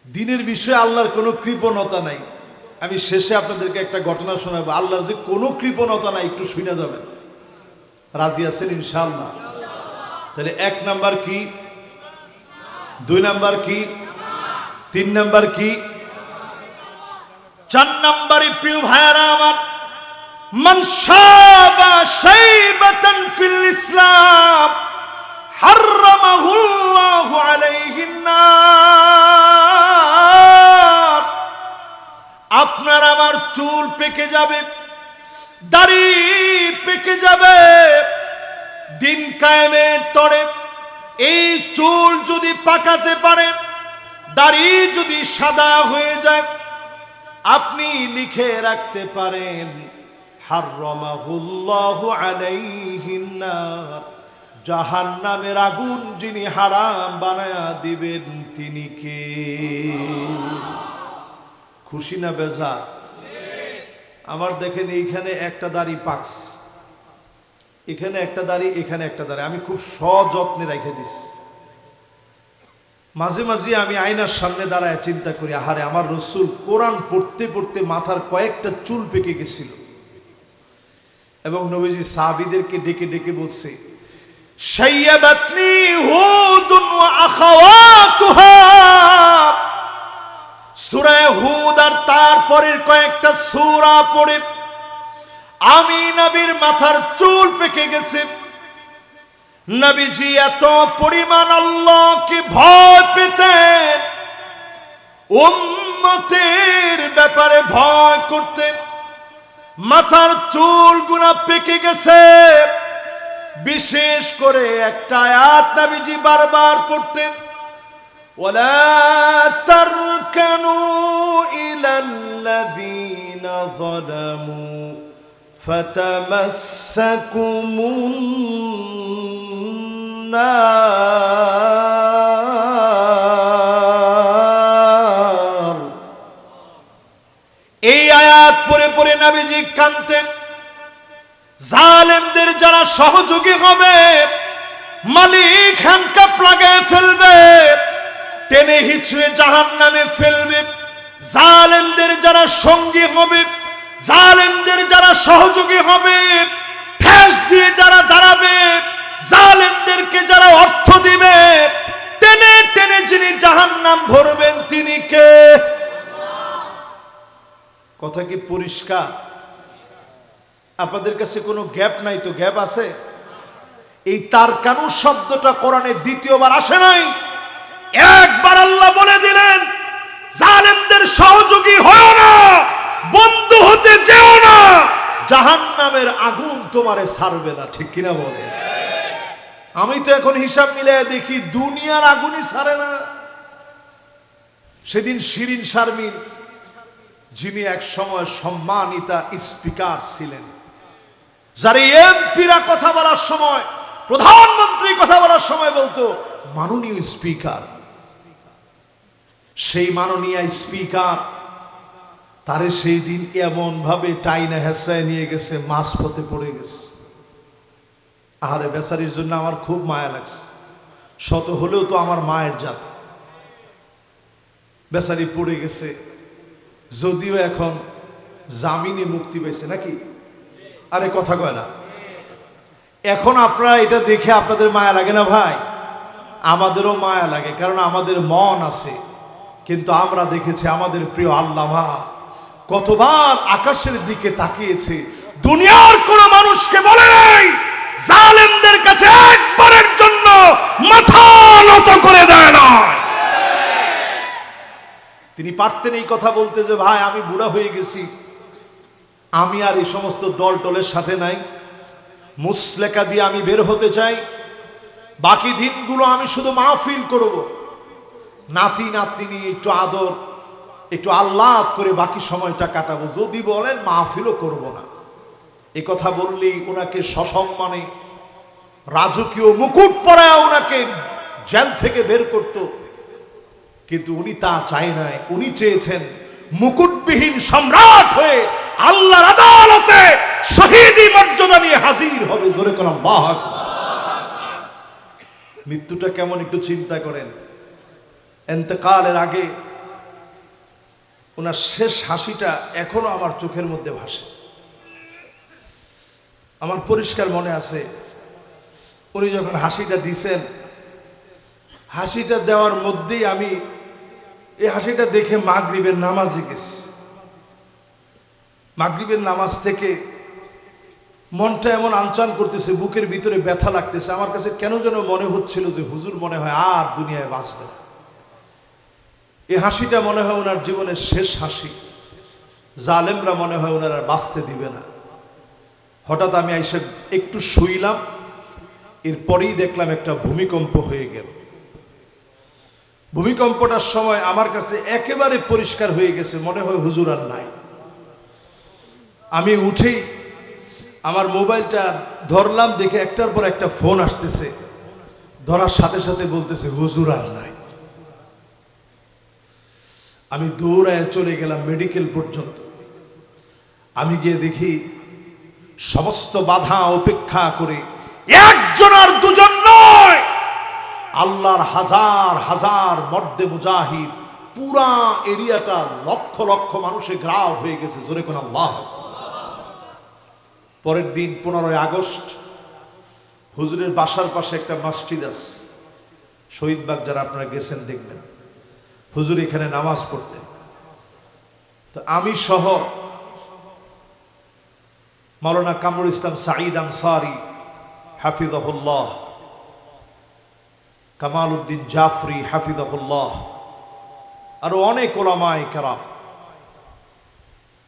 দিনের বিষয়ে আল্লাহর কোনো কৃপণতা নাই। আমি শেষে আপনাদেরকে একটা ঘটনা শোনাবো, আল্লাহর যে কোনো কৃপণতা নাই, একটু শুনে যাবেন। রাজি আছেন ইনশাআল্লাহ? তাহলে 1 নাম্বার কি, 2 নাম্বার কি, 3 নাম্বার কি, 4 নাম্বারে প্রিয় ভাইরা আমার, মান শাবা শাইবাতান ফিল ইসলাম হারামাহুল্লাহু আলাইহিন নার। আপনার আমার চুল পেকে যাবে, দাড়ি পেকে যাবে, দিন কায়েমের তরে এই চুল যদি পাকাতে পারেন, দাড়ি যদি সাদা হয়ে যায়, আপনি লিখে রাখতে পারেন হারামাহুল্লাহু আলাইহিন নার, জাহান্নামের আগুন যিনি হারাম বানায়া দিবেন তিনি কে? খুশি না বেজার? আমার দেখেন এইখানে একটা দাড়ি পাকস, এখানে একটা দাঁড়ি, এখানে একটা দাঁড়ি, আমি খুব সযত্নে রেখে দিছি। মাঝে মাঝে আমি আয়নার সামনে দাঁড়ায় চিন্তা করি, আহারে আমার রসুল কোরআন পড়তে পড়তে মাথার কয়েকটা চুল পেকে গেছিল, এবং নবীজি সাহাবীদেরকে ডেকে ডেকে বলছে, শাইয়াবাতনি হুদুন ওয়া আখাওয়াতুহা। সূরা হুদ আর তারপরের কয়েকটা সূরা পড়ে আমি নবীর মাথার চুল পেকে গেছে। নবীজি এত পরিমাণ আল্লাহকে ভয় পেতেন, উম্মতের ব্যাপারে ভয় করতেন, মাথার চুলগুলো পেকে গেছে। বিশেষ করে একটা আয়াত নবীজি বারবার পড়তেন, ওয়ালা তারকানু ইলাল্লাযীনা যালামু ফাতামাসসাকুমুন নার। এই আয়াত পড়ে পড়ে নবীজি কাঁদতেন। জালেমদের যারা সহযোগী হবে, মালিক হ্যান্ডকাপ লাগায় ফেলবে, টেনে হিচড়ে জাহান্নামে ফেলবে। জালেমদের যারা সঙ্গী হবে, জালেমদের যারা সহযোগী হবে, ঠেস দিয়ে যারা দাঁড়াবে, জালেমদেরকে যারা অর্থ দিবে, টেনে টেনে যিনি জাহান্নাম ভরবেন তিনি কে? কথা কি পরিষ্কার? আপনাদের কাছে কোনো গ্যাপ নাই তো? গ্যাপ আছে? এই তারকানু শব্দটা কোরআনে দ্বিতীয়বার আসে নাই, একবার আল্লাহ বলে দিলেন, জালেমদের সহযোগী হও না, বন্ধু হতে যেও না, জাহান্নামের আগুন তোমারে ছাড়বে না। ঠিক কিনা বলে? আমি তো এখন হিসাব মিলিয়ে দেখি দুনিয়ার আগুনই ছাড়ে না। সেদিন শিরিন শারমিন, যিনি এক সময় সম্মানিতা স্পিকার ছিলেন, যারা এমপিরা কথা বলার সময়, প্রধানমন্ত্রী কথা বলার সময় বলতো মাননীয় স্পিকার, সেই মাননীয় স্পিকার তারে সেই দিন এমন ভাবে টাইনা হেসায় নিয়ে গেছে, মাঝপথে পড়ে গেছে। আহারে বেচারির জন্য আমার খুব মায়া লাগছে। শত হলেও তো আমার মায়ের জাত। বেচারি পড়ে গেছে, যদিও এখন জামিনে মুক্তি পেয়েছে নাকি? আরে কথা কয় না। এখন আপনারা এটা দেখে আপনাদের মায়া লাগে না ভাই? আমাদেরও মায়া লাগে, কারণ আমাদের মন আছে। কিন্তু আমরা দেখেছি আমাদের প্রিয় আল্লামা কতবার আকাশের দিকে তাকিয়েছে, দুনিয়ার কোন মানুষকে বলে নাই, জালেমদের কাছে একবারের জন্য মাথা নত করে দেয় না। তিনি পারতেন এই কথা বলতে যে ভাই আমি বুড়া হয়ে গেছি, আমি আর এই সমস্ত দল টলের সাথে নাই, মুসলেকা দিয়ে আমি বের হতে চাই, বাকি দিনগুলো আমি শুধু মাহফিল করব, নাতি নাতনি একটু আদর, একটু আহ্লাদ করে বাকি সময়টা কাটাবো, যদি বলেন মাহফিলও করব না। এ কথা বললেই ওনাকে সসম্মানে রাজকীয় মুকুট পরায় ওনাকে জেল থেকে বের করত। কিন্তু উনি তা চায় নাই, উনি চেয়েছেন মুকুটবিহীন সম্রাট হয়ে আল্লাহর আদালতে শহীদি মর্যাদা নিয়ে হাজির হবে। জোরে করে আল্লাহু আকবার। মৃত্যুটা কেমন একটু চিন্তা করেন। ইন্তেকালের আগে ওনার শেষ হাসিটা এখনো আমার চোখের মধ্যে ভাসে। আমার পরিষ্কার মনে আছে, উনি যখন হাসিটা দিছেন, হাসিটা দেওয়ার মধ্যেই আমি এই হাসিটা দেখে মাগরিবের নামাজে গেছি। মাগরিবের নামাজ থেকে মনটা এমন আনচান করতেছে, বুকের ভিতরে ব্যথা লাগতেছে। আমার কাছে কেন যেন মনে হচ্ছিল যে হুজুর মনে হয় আর দুনিয়ায় বাঁচবে না। এই হাসিটা মনে হয় ওনার জীবনের শেষ হাসি। জালেমরা মনে হয় ওনার আর বাঁচতে দিবে না। হঠাৎ আমি এসে একটু শুইলাম, এরপরেই দেখলাম একটা ভূমিকম্প হয়ে গেল। ভূমিকম্পটার সময় আমার কাছে একেবারে পরিষ্কার হয়ে গেছে, মনে হয় হুজুর আর নাই। আমি উঠেই আমার মোবাইলটা ধরলাম, দেখে একটার পর একটা ফোন আসতেছে, ধরার সাথে সাথে বলতেছে হুজুর আর নাই। আমি দৌড়ায় চলে গেলাম মেডিকেল পর্যন্ত। আমি গিয়ে দেখি সমস্ত বাধা উপেক্ষা করে একজন আর দুজন নয়, আল্লাহর হাজার হাজার মর্দে মুজাহিদ, পুরা এরিয়াটা লক্ষ লক্ষ মানুষে গ্রাম হয়ে গেছে। জোরে কোন আল্লাহ। পরের দিন 15 আগস্ট হুজুরের বাসার পাশে একটা মসজিদ আছে, শহীদবাগ, যারা আপনারা গেছেন দেখবেন, হুজুর এখানে নামাজ পড়তেন। তো আমি সহ মাওলানা কামরুল ইসলাম সাঈদ আনসারী হাফিজাহুল্লাহ, কামাল উদ্দিন জাফরি হাফিজাহুল্লাহ, আরো অনেক ওলামায়ে কেরাম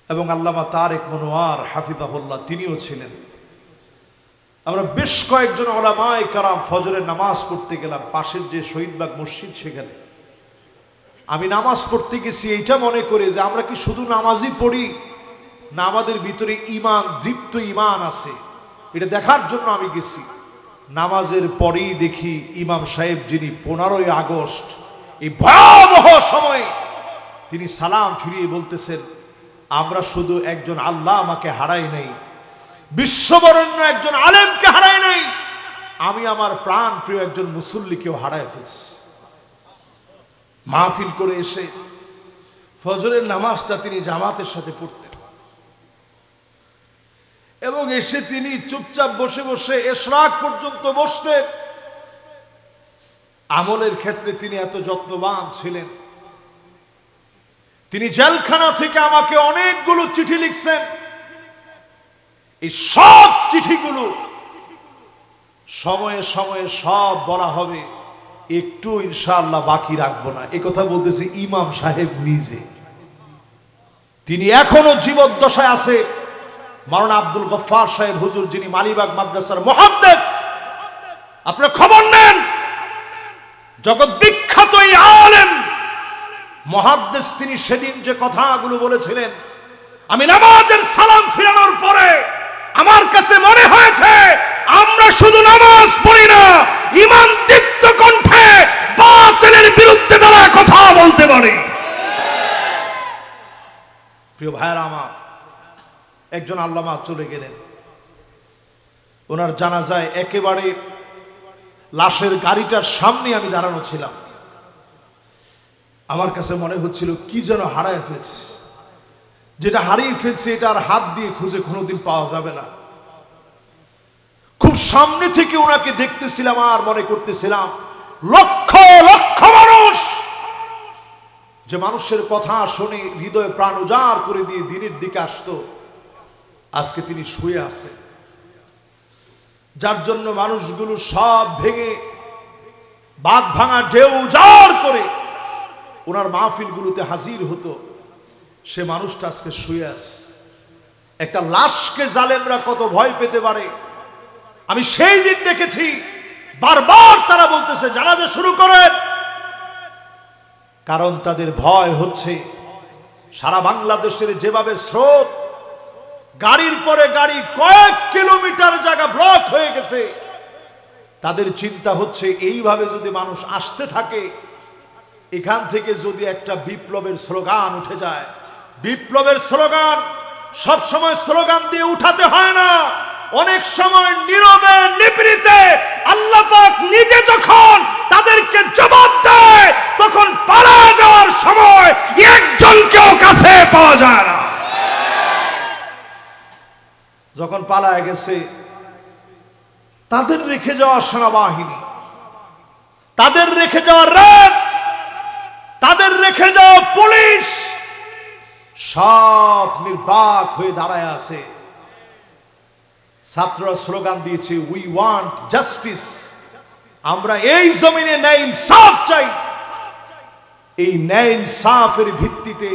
এবং আল্লামা তারেক মনোয়ার হাফিজাহুল্লাহ তিনিও ছিলেন। আমরা বেশ কয়েকজন ওলামায়ে কেরাম ফজরের নামাজ পড়তে গেলাম পাশের যে শহীদবাগ মসজিদ, সেখানে আমি নামাজ পড়তে গেছি এইটা মনে করে যে আমরা কি শুধু নামাজই পড়ি না আমাদের ভিতরে ঈমান, দীপ্ত ঈমান আছে, এটা দেখার জন্য আমি গেছি। নামাজের পরেই দেখি ইমাম সাহেব, যিনি 15 আগস্ট এই ভয়াবহ সময়ে তিনি সালাম ফিরিয়ে বলতেছেন, আমরা শুধু একজন আল্লাহ আমাকে হারাই নাই, বিশ্ববরেণ্য একজন আলেমকে হারাই নাই, আমি আমার প্রাণ প্রিয় একজন মুসল্লিকেও হারায় ফেলছি। মাহফিল করে এসে ফজরের নামাজটা তিনি জামাতের সাথে পড়তেন এবং এসে তিনি চুপচাপ বসে বসে ইশরাক পর্যন্ত বসতেন। আমলের ক্ষেত্রে তিনি এত যত্নবান ছিলেন। তিনি জেলখানা থেকে আমাকে অনেকগুলো চিঠি লিখছেন। এই সব চিঠিগুলো সময়ে সময়ে সব বলা হবে, একটু ইনশাআল্লাহ বাকি রাখবো না। এই কথা বলতেছে ইমাম সাহেব নিজে। তিনি এখনো জীবদ্দশায় আছে। মাওলানা আব্দুল গফফার সাহেব হুজুর, যিনি মালিবাগ মাদ্রাসার মুহাদ্দিস, আপনারা খবর নেন, জগৎ বিখ্যাত এই আলেম মুহাদ্দিস, তিনি সেদিন যে কথাগুলো বলেছিলেন, আমি নামাজের সালাম ফিরানোর পরে আমার কাছে মনে হয়েছে আমরা শুধু নামাজ পড়ি না, ঈমান দীপ্ত কণ্ঠে বাতিলের বিরুদ্ধে তারা কথা বলতে পারে। প্রিয় ভাইরা আমার, একজন আল্লামা চলে গেলেন। ওনার জানাজায় একেবারে লাশের গাড়িটার সামনে আমি দাঁড়ানো ছিলাম। আমার কাছে মনে হচ্ছিল কি যেন হারায় ফেলছে, যেটা হারিয়ে ফেলছে এটা আর হাত দিয়ে খুঁজে কোনোদিন পাওয়া যাবে না। খুব সামনে থেকে ওনাকে দেখতেছিলাম আর মনে করতেছিলাম লক্ষ লক্ষ মানুষ, যে মানুষের কথা শুনে হৃদয়ে প্রাণ উজাড় করে দিয়ে দিনের দিকে আসতো, আজকে তিনি শুয়ে আছেন। যার জন্য মানুষগুলো সব ভেঙে বাঁধ ভাঙা ঢেউ উজাড় করে ওনার মাহফিলগুলোতে হাজির হতো, সে মানুষটা আজকে শুয়ে আছে। একটা লাশকে জালেমরা কত ভয় পেতে পারে আমি সেই দিন দেখেছি। বারবার তারা বলতেছে জানাজা শুরু করেন, কারণ তাদের ভয় হচ্ছে সারা বাংলাদেশের যেভাবে স্রোত, গাড়ির পরে গাড়ি, কয়েক কিলোমিটার জায়গা ব্লক হয়ে গেছে, তাদের চিন্তা হচ্ছে এইভাবে যদি মানুষ আসতে থাকে, এখান থেকে যদি একটা বিপ্লবের স্লোগান উঠে যায়। বিপ্লবের স্লোগান সব সময় স্লোগান দিয়ে উঠাতে হয় না, অনেক সময় নীরবে নিভৃতে আল্লাহ পাক নিজে যখন তাদেরকে জবাব দেয়, তখন পালিয়ে যাওয়ার সময় একজনকেও কাছে পাওয়া যায় না। যখন পালায় গেছে, তাদের রেখে যাওয়া সেনাবাহিনী, তাদের রেখে যাওয়া র্যাব, তাদের রেখে যাওয়া পুলিশ সব নির্বাক হয়ে দাঁড়ায় আছে। ছাত্ররা স্লোগান দিয়েছে, উই ওয়ান্ট জাস্টিস, আমরা এই জমিনে ন্যায় ইনসাফ চাই। এই ন্যায় ইনসাফের ভিত্তিতে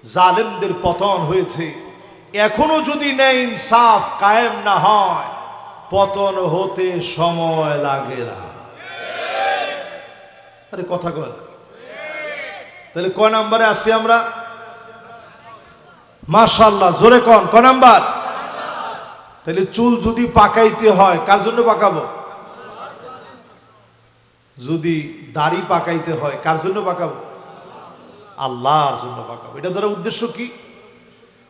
জালেমদের পতন হয়েছে। এখনো যদি ন্যায় ইনসাফ কায়েম না হয়, পতন হতে সময় লাগে না। আরে কথা কয় না। তাহলে কয় নাম্বারে আছি আমরা? মাশাআল্লাহ, জোরে কন, কয় নাম্বার? তাহলে চুল যদি পাকাইতে হয়, কার জন্য পাকাবো? যদি দাড়ি পাকাইতে হয়, কার জন্য পাকাবো? আল্লাহর জন্য পাকাবো। এটা দ্বারা উদ্দেশ্য কি?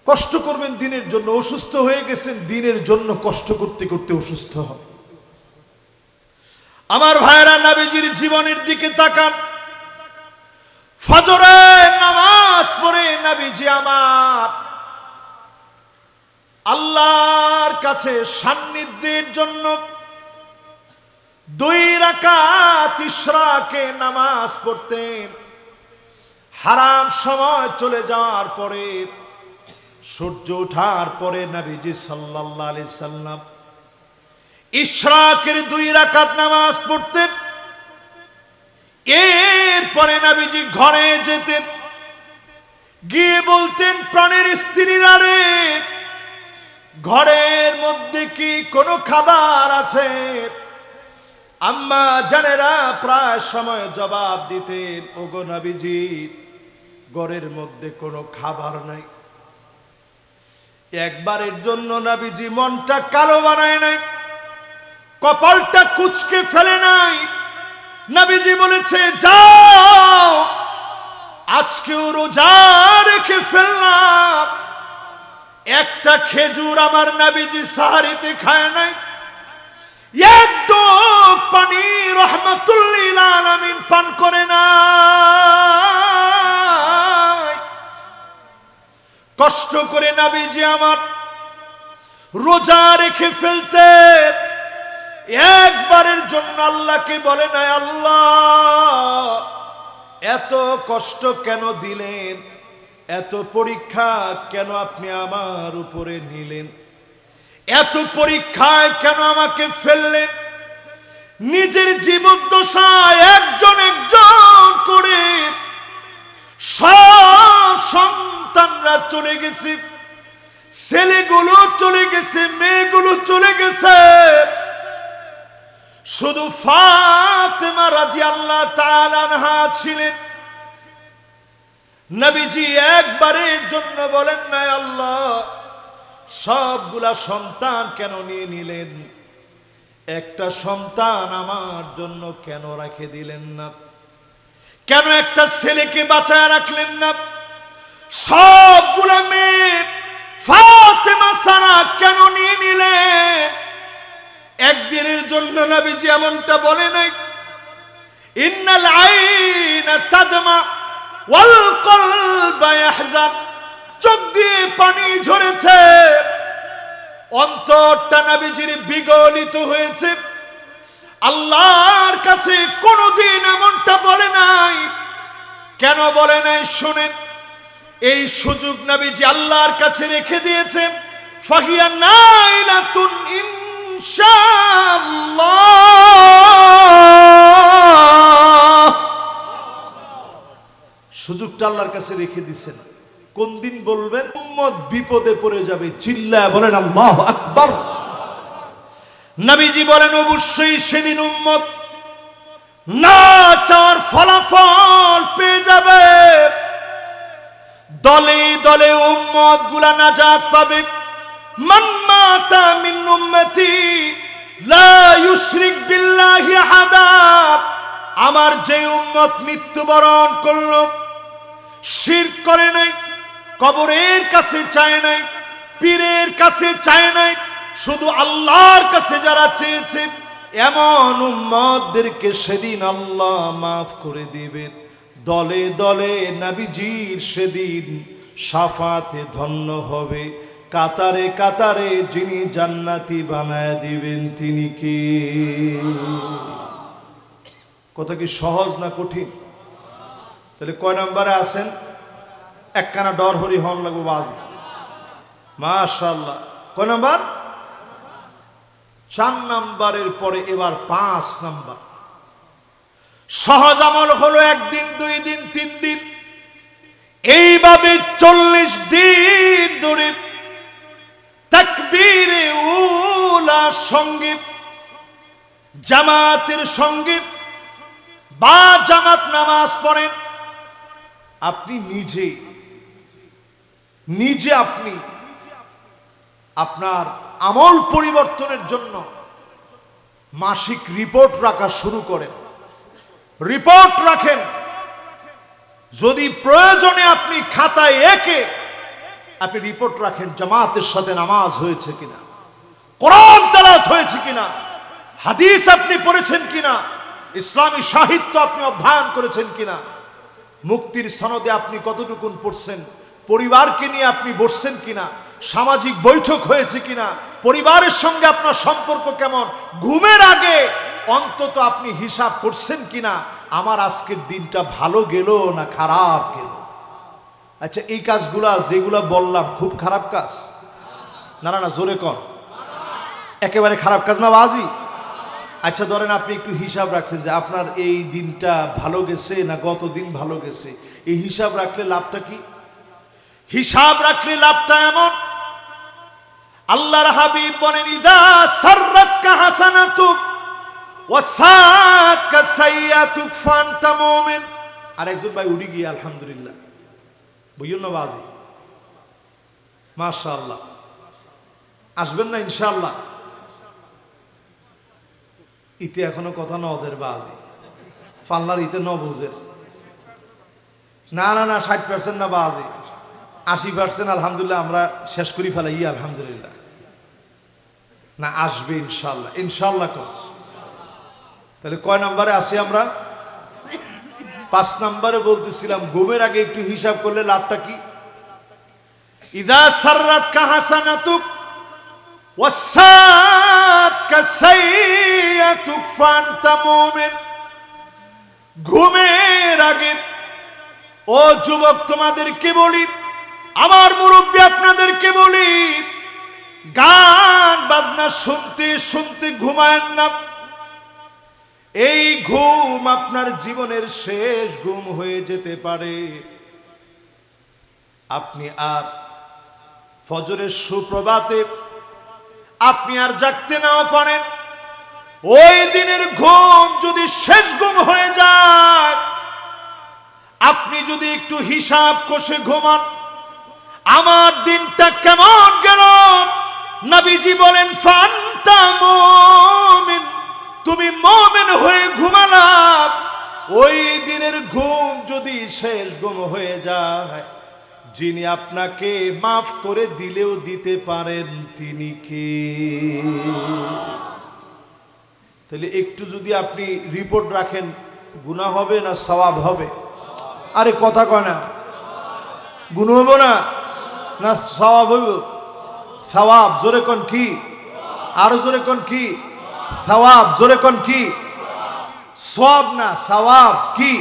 কষ্ট করবেন দিনের জন্য, অসুস্থ হয়ে গেছেন দিনের জন্য, কষ্ট করতে করতে অসুস্থ হন। আমার ভাইরা, নবীজির জীবনের দিকে তাকান। ফজরের নামাজ পড়ে নবীজি আমার আল্লাহর কাছে সান্নিধ্যের জন্য 2 রাকাত ইশরাকে নামাজ পড়তেন। হারাম সময় চলে যাওয়ার পরে, সূর্য ওঠার পরে নবীজি সাল্লাল্লাহু আলাইহি সাল্লাম ইশরাকের 2 রাকাত নামাজ পড়তেন। এরপরে নবীজি ঘরে যেতেন, গিয়ে বলতেন, প্রাণের স্ত্রীরা রে, ঘরের মধ্যে কি কোনো খাবার আছে? আম্মা জানেরা প্রায় সময় জবাব দিতেন, ওগো নবীজি, ঘরের মধ্যে কোনো খাবার নাই। একবারের জন্য নবীজি মনটা কালো বানায় নাই, কপালটা কুঁচকে ফেলে নাই। নবীজি বলেছে, যাও, আজকেও রোজা রেখে ফেললাম। একটা খেজুর আমার নবীজি সাহারিতে খায় নাই, এক ঢোক পানি রাহমাতুল লিল আলামিন পান করে নাই। কষ্ট করে নবীজি আমার রোজা রেখে ফেলতে, একবারের জন্য আল্লাহকে বলে নাই, আল্লাহ এত কষ্ট কেন দিলেন, এত পরীক্ষা কেন আপনি আমার উপরে নিলেন, এত পরীক্ষায় কেন আমাকে ফেললেন? নিজের জীবদ্দশায় একজন একজন করে সব সন্তানরা চলে গেছে, ছেলেগুলো চলে গেছে, মেয়েগুলো চলে গেছে, শুধু ফাতেমা রাদিয়াল্লাহু তাআলা আনহা ছিলেন। নবীজি একবারের জন্য বলেন না, আল্লাহ সবগুলা সন্তান কেন নিয়ে নিলেন, একটা সন্তান আমার জন্য কেন রেখে দিলেন না? কেন একটা ছেলেকে বাঁচায় রাখলেন না? সবগুলা মেয়ে ফাতেমা সারা কেন নিয়ে নিলেন? একদিনের জন্য নবীজি এমনটা বলে নাই, ইন্নাল আইনা তাদমা ওয়াল কলবা ইয়াহজান, চোখ দিয়ে পানি ঝরেছে, অন্তরটা নবীজির বিগলিত হয়েছে। আল্লাহর কাছে কোনোদিন এমনটা বলে নাই। কেন বলে নাই শুনেন, এই সুযোগ নবীজি আল্লাহর কাছে রেখে দিয়েছেন। ফাহিয়া নাইলাতুন ইনশাআল্লাহ, সুযোগটা আল্লাহর কাছে রেখে দিয়েছেন। কোন দিন বলবেন? উম্মত বিপদে পড়ে যাবে, চিল্লায় বলেন আল্লাহু আকবার। নবীজি বলেন, অবশ্যই সেদিন উম্মত না চাওয়ার ফলাফল পেয়ে যাবে। দলে দলে উম্মত গুলা নাজাত পাবে। মান মাতা মিন উম্মতি লা ইউশরিক বিল্লাহি আহাদা, আমার যে উম্মত মৃত্যুবরণ করলো, শিরক করে নাই, কবরের কাছে চায় নাই, পীরের কাছে চায় নাই, শুধু আল্লাহর কাছে যারা চেয়েছে, এমন উম্মতদেরকে সেদিন আল্লাহ মাফ করে দিবেন। দলে দলে নবীজির সেদিন শাফাতে ধন্য হবে। কাতারে কাতারে যিনি জান্নাতি বানায় দিবেন তিনি কে? কথা কি সহজ না কঠিন? তাহলে কয় নম্বরে আছেন? একখানা ডর হরি হন লাগবো বাজি, মাশাআল্লাহ। কয় নম্বর? 4 নম্বরের পরে এবার 5 নম্বর। সহজ আমল হলো 1 দিন, 2 দিন, 3 দিন, এইভাবে 40 দিন ধরে তাকবীরে উলা সঙ্গে, জামাতের সঙ্গে বা জামাত নামাজ পড়েন। আপনি নিজে আপনি আপনার আমল পরিবর্তনের জন্য মাসিক রিপোর্ট রাখা শুরু করেন। রিপোর্ট রাখেন, যদি প্রয়োজনে আপনি খাতায় এঁকে আপনি রিপোর্ট রাখেন জামাতের সাথে নামাজ হয়েছে কিনা, কোরআন তেলাওয়াত হয়েছে কিনা, হাদিস আপনি পড়েছেন কিনা, ইসলামী সাহিত্য আপনি অধ্যয়ন করেছেন কিনা, মুক্তির সনদে আপনি কতটুকুন পড়ছেন, পরিবারকে নিয়ে আপনি বসছেন কিনা, সামাজিক বৈঠক হয়েছে কিনা, পরিবারের সঙ্গে আপনার সম্পর্ক কেমন, ঘুমের আগে অন্তত আপনি হিসাব করছেন কিনা আমার আজকের দিনটা ভালো গেল না খারাপ গেল। আচ্ছা, এই কাজগুলা যেগুলা বললাম খুব খারাপ কাজ না? না, জোরে কর, একেবারে খারাপ কাজ না বাজি? আচ্ছা, ধরেন আপনি একটু হিসাব রাখছেন যে আপনার এই দিনটা ভালো গেছে না গত দিন ভালো গেছে, এই হিসাব রাখলে লাভটা কি? হিসাব রাখলে লাভটা এমন, আল্লাহর হাবিব বলেন ইদা সাররাতকা হাসানাতুক ওয়া সাআতকা সাইয়্যাতুক ফান্তা মুমিন। আর একজন ভাই উড়ি গিয়ে আলহামদুলিল্লাহ বুঝুন না বাজি, মাশাআল্লাহ। আসবেন না ইনশাআল্লাহ? ইতে এখনো কথা ন ওদের বাজি, ফাল্লার ইতে ন বুঝের না না না 60% না বাজি, 80% আলহামদুলিল্লাহ আমরা শেষ করি ফেলাই আলহামদুলিল্লাহ। না আসবে ইনশাল্লাহ, ইনশাল্লাহ কর। তাহলে কয় নম্বরে আছি আমরা? 5 নম্বরে বলতেছিলাম ঘুমের আগে একটু হিসাব করলে লাভটা কি? ইদা সাররাতকা হাসানাতুক ওয়া সাআতকা সাইয়্যাতুক ফান্তা মুমিন। ঘুমের আগে ও যুবক তোমাদেরকে বলি, আমার মুরব্বী আপনাদেরকে বলি, গান বাজনা শুনতে শুনতে ঘুমায়েন না। এই ঘুম আপনার জীবনের শেষ ঘুম হয়ে যেতে পারে। আপনি আর ফজরের সুপ্রভাতে আপনি আর জাগতে নাও পারেন, ওই দিনের ঘুম যদি শেষ ঘুম হয়ে যায়, আপনি যদি একটু হিসাব কষে ঘুমান আমার দিনটা কেমন গেল, নবীজি বলেন ফান্তা মুমিন, তুমি মুমিন হয়ে ঘুমালা। ওই দিনের ঘুম যদি শেষ ঘুম হয়ে যায়, যিনি আপনাকে মাফ করে দিলেও দিতে পারেন তিনি কে? তাহলে একটু যদি আপনি রিপোর্ট রাখেন, গুনাহ হবে না সওয়াব হবে? আরে কথা কয় না, গুনাহ হবে না না সওয়াব হইব? সওয়াব। জোরে কোন কি? আরো জোরে কোন কি? সওয়াব। জোরে কোন কি? সওয়াব না সওয়াব। কি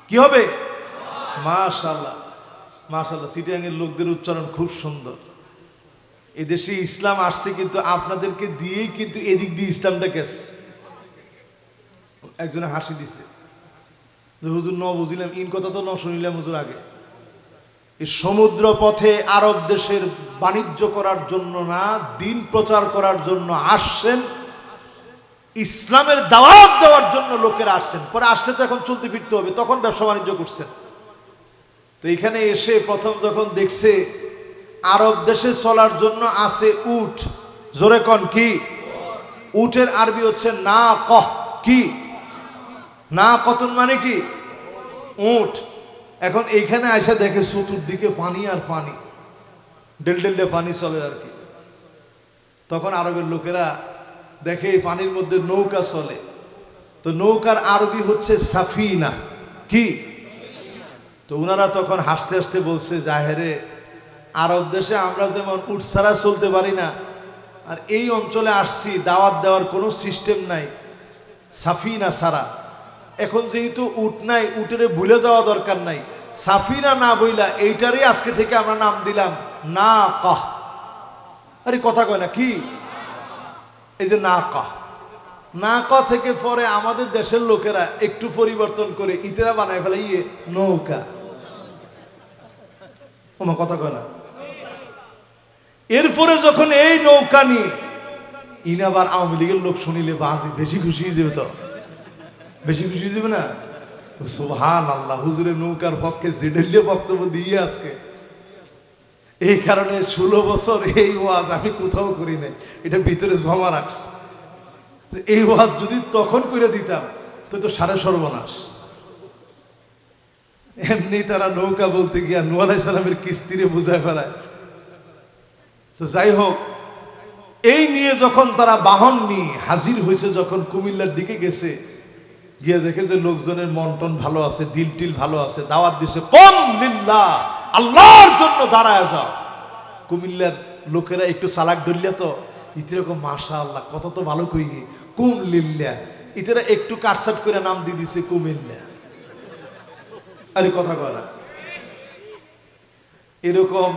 কি হবে? মাশাআল্লাহ মাশাআল্লাহ, চিটাগাংয়ের লোকদের উচ্চারণ খুব সুন্দর। এদেশে ইসলাম আসছে কিন্তু আপনাদেরকে দিয়েই কিন্তু এদিক দিয়ে ইসলামটা গেছে। একজনে হাসি দিছে যে হুজুর ন বুঝিলাম, ইন কথা তো ন শুনিলাম হুজুর আগে। এই সমুদ্র পথে আরব দেশের বাণিজ্য করার জন্য না, দিন প্রচার করার জন্য আসছেন, ইসলামের দাওয়াত দেওয়ার জন্য লোকেরা আসছেন। পরে আসলে তো এখন চলতে ফিরতে হবে, তখন ব্যবসা বাণিজ্য করছেন। তো এখানে এসে প্রথম যখন দেখছে আরব দেশে চলার জন্য আছে উট। জোরে কন কি? উটের আরবি হচ্ছে না কহ। কি না কতন মানে কি? উট। এখন এইখানে আইসা দেখে চতুর্দিকে পানি আর পানি, ডেল ডেলে পানি চলে আর কি। তখন আরবের লোকেরা দেখে এই পানির মধ্যে নৌকা চলে, তো নৌকার আরবি হচ্ছে সাফিনা। কি? তো উনারা তখন হাসতে হাসতে বলছে, জাহেরে আরব দেশে আমরা যেমন উট ছাড়া চলতে পারি না, আর এই অঞ্চলে আসছি দাওয়াত দেওয়ার কোনো সিস্টেম নাই সাফিনা ছাড়া। এখন যেহেতু উট নাই, উটেরে ভুলে যাওয়া দরকার নাই, সাফিনা না বইলা এইটারই আজকে থেকে আমরা নাম দিলাম না কাহ। আরে কথা কয় না কি? এই যে না কাহ, না ক থেকে পরে আমাদের দেশের লোকেরা একটু পরিবর্তন করে ইতেরা বানায় ফেলে নৌকা। ওমা কথা কয় না। এরপরে যখন এই নৌকা নিয়ে আবার আওয়ামী লীগের লোক শুনিলে বাজি বেশি খুশি হয়ে যাবে, তো বেশি খুশি হয়ে যাবে না? সুবহানাল্লাহ, হুজুরের নৌকার পক্ষে জেডেলিয়ে বক্তব্য দিয়ে আজকে। এই কারণে 16 বছর এই ওয়াজ আমি কোথাও করি নাই, এটা ভিতরে জমা রাখছি। এই ওয়াজ যদি তখন করে দিতাম তো তো সাড়ে সর্বনাশ। এমনি তারা নৌকা বলতে গিয়া নূহ আলাইহিস সালামের কিস্তিরে বুঝায় ফেলায়। তো যাই হোক, এই নিয়ে যখন তারা বাহন নিয়ে হাজির হয়েছে, যখন কুমিল্লার দিকে গেছে, গিয়ে দেখে যে লোকজনের মন টন ভালো আছে, দিল টিল ভালো আছে, দাওয়াত দিছে কুম লিল্লাহ, আল্লাহর জন্য দাঁড়ায় যাও। কুমিল্লার লোকেরা একটু চালাক ডলিয়া তো ইতিরকম মাশাআল্লাহ কত তো ভালো কই কুম লিল্লাহ, ইতারা একটু কাটসাট করে নাম দিয়ে দিছে কুমিল্লা। আরে কথা কয় না। এরকম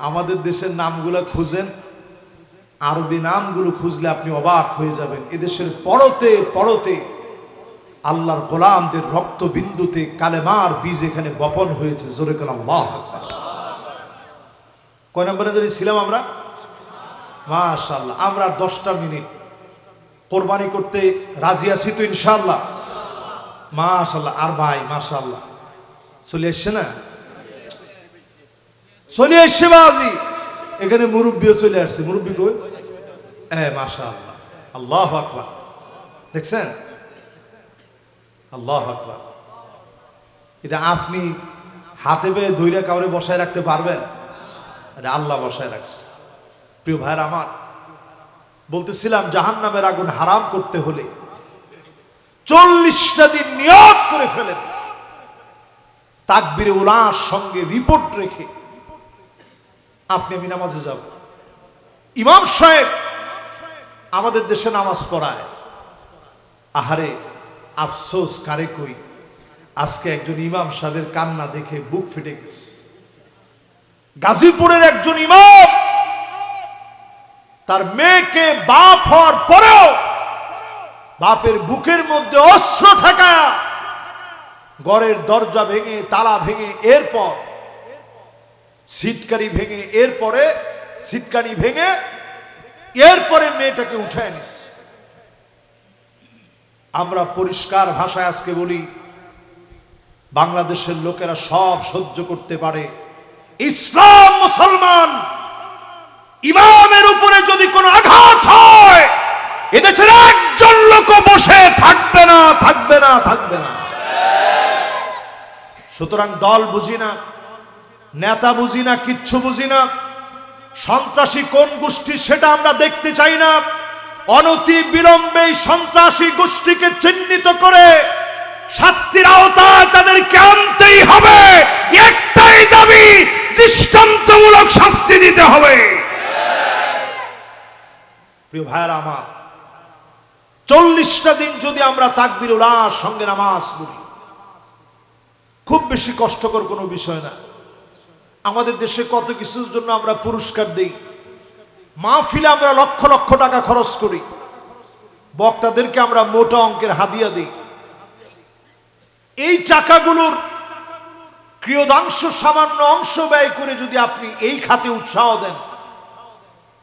আমাদের দেশের নামগুলো খুঁজেন, আরবি নামগুলো খুঁজলে আপনি অবাক হয়ে যাবেন। এদেশের পরতে পরতে আল্লাহর গোলামদের রক্ত বিন্দুতে কালেমার বীজ এখানে বপন হয়েছে। জোরে কালাম আল্লাহু আকবার। কয় নম্বরে যদি ছিলাম আমরা? মাশাআল্লাহ। আমরা 10টা মিনিট কোরবানি করতে রাজি আছি তো ইনশাআল্লাহ? মাশাআল্লাহ। আর ভাই মাশাআল্লাহ চলে এসছে না? চলে এসছে বাজি। এখানে মুরব্বিও চলে আসছে। মুরব্বি কই? মাশাআল্লাহ, আল্লাহু আকবার। দেখছেন? আল্লাহু আকবার। এটা আপনি হাতে পেয়ে ধইরা কাউরে বসায় রাখতে পারবেন? এটা আল্লাহ বসায় রাখছে। প্রিয় ভাইরা আমার, বলতেছিলাম জাহান্নামের আগুন হারাম করতে হলে 40টা দিন নিয়ত করে ফেলেন, তাকবীরে উলার সঙ্গে রিপোর্ট রেখে আপনি আমি নামাজে যাব। ইমাম সাহেব আমাদের দেশে নামাজ পড়ায়, আহারে আফসোস কারে কই, আজকে একজন ইমাম সাহেবের কান্না দেখে বুক ফেটে গেছে। গাজীপুরের একজন ইমাম তার মেয়েকে বাপ হওয়ার পরেও বাপের বুকের মধ্যে অস্ত্র ঠেকায়া ঘরের দরজা ভেঙে, তালা ভেঙে, এরপর সিটকানি ভেঙে, এরপরে মেয়েটাকে উঠায় নিস। আমরা পরিষ্কার ভাষায় আজকে বলি, বাংলাদেশের লোকেরা সব সহ্য করতে পারে, ইসলাম মুসলমান ইমামের উপরে যদি কোনো আঘাত হয়, এদেশের একজন লোক বসে থাকবে না, থাকবে না, থাকবে না। সুতরাং দল বুঝি না, নেতা বুঝি না, কিচ্ছু বুঝি না, সন্ত্রাসী কোন গোষ্ঠী সেটা আমরা দেখতে চাই না। অনতি বিলম্বে সন্ত্রাসী গোষ্ঠীকে চিহ্নিত করে শাস্তির আওতায় তাদেরকে আনতেই হবে। একটাই দাবি, দৃষ্টান্তমূলক শাস্তি দিতে হবে। প্রিয় ভাইরা আমার, 40টা দিন যদি আমরা তাকবীর উলার সঙ্গে নামাজ পড়ি, খুব বেশি কষ্টকর কোনো বিষয় না। আমাদের দেশে কত কিছুর জন্য আমরা পুরস্কার দেই, মাহফিলে আমরা লক্ষ লক্ষ টাকা খরচ করি, বক্তাদেরকে আমরা মোটা অঙ্কের হাদিয়া দিই। এই টাকাগুলোর ক্রিয়দাংশ সামান্য অংশ ব্যয় করে যদি আপনি এই খাতে উৎসাহ দেন,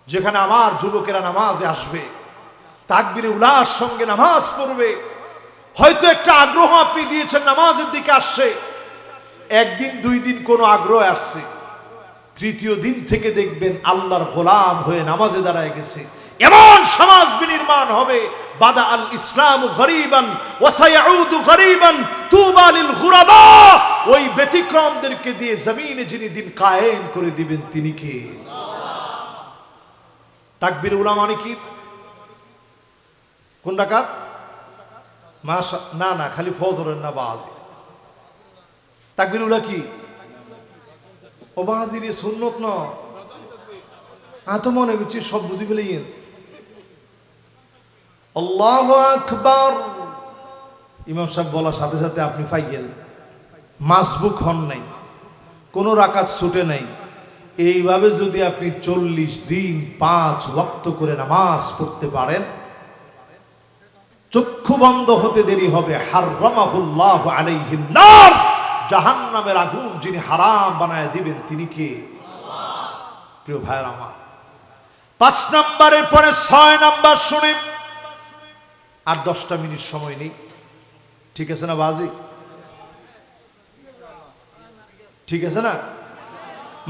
যেখানে আমার যুবকেরা নামাজে আসবে, তাকবীরে উলার সঙ্গে নামাজ পড়বে, হয়তো একটা আগ্রহ আপনি দিয়েছেন নামাজের দিকে আসছে, একদিন দুই দিন কোনো আগ্রহ আসছে, তৃতীয় দিন থেকে দেখবেন আল্লাহর গোলাম হয়ে নামাজে দাঁড়ায় গেছে। এমন সমাজ বিনির্মাণ হবে, বাদা আল ইসলাম গরিবান ওয়া সায়াউদু গরিবান তুবা লিল গুরাবা। ওই ব্যতিক্রমদেরকে দিয়ে জমিনে যিনি দিন কায়েম করে দিবেন তিনি কে? তাকবীর উলা মানে কি? কোন রাকাত? না না, খালি ফজরের নামাজ। তাকবীর উলা কি? ও বাজির সুন্নত না, তো মনে করছি সব বুঝি ফেলেন। আল্লাহু আকবার। ইমাম সাহেব বলার সাথে সাথে আপনি পাইয়েন, মাসবুক হন নাই, কোন রাকাত ছুটে নাই। এইভাবে যদি আপনি 40 দিন 5 ওয়াক্ত করে নামাজ পড়তে পারেন, চক্ষু বন্ধ হতে দেরি হবে। হারামাহুল্লাহু আলাইহিন নার, জাহান্নামের আগুন যিনি হারাম বানায় দিবেন তিনি কে? আল্লাহ। প্রিয় ভাইরা আমার, 5 নম্বরের পরে 6 নাম্বার শুনেন। আর 10টা মিনিট সময় নেই, ঠিক আছে না বাজি? ঠিক আছে না?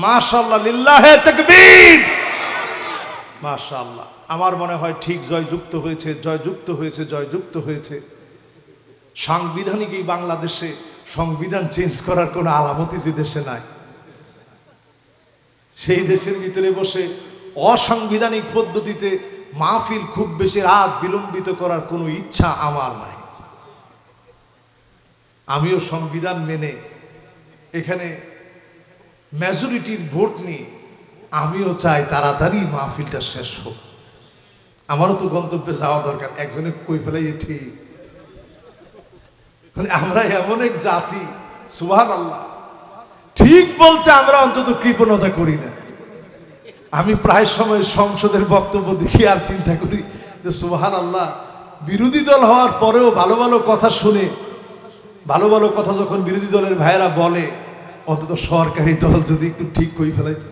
মাশাআল্লাহ, লিল্লাহে তাকবীর। মাশাআল্লাহ। আমার মনে হয় ঠিক জয়যুক্ত হয়েছে, জয়যুক্ত হয়েছে, জয়যুক্ত হয়েছে। সাংবিধানিক এই বাংলাদেশে সংবিধান চেঞ্জ করার কোনো আলামতই যে দেশে নাই, সেই দেশের ভিতরে বসে অসাংবিধানিক পদ্ধতিতে মাহফিল খুব বেশি রাত বিলম্বিত করার কোনো ইচ্ছা আমার নাই। আমিও সংবিধান মেনে এখানে মেজরিটির ভোট নিয়ে আমিও চাই তাড়াতাড়ি মাহফিলটা শেষ হোক। আমারও তো গন্তব্যে যাওয়া দরকার। একজনে কই ফেলাই ঠিক, মানে আমরা এমন এক জাতি, সুবহানাল্লাহ, ঠিক বলতে আমরা অন্তত কৃপণতা করি না। আমি প্রায় সময় সংসদের বক্তব্য দেখি আর চিন্তা করি যে সুবহানাল্লাহ, বিরোধী দল হওয়ার পরেও ভালো ভালো কথা শুনে, ভালো ভালো কথা যখন বিরোধী দলের ভাইয়েরা বলে, অন্তত সরকারি দল যদি একটু ঠিক করে ফেলাইতো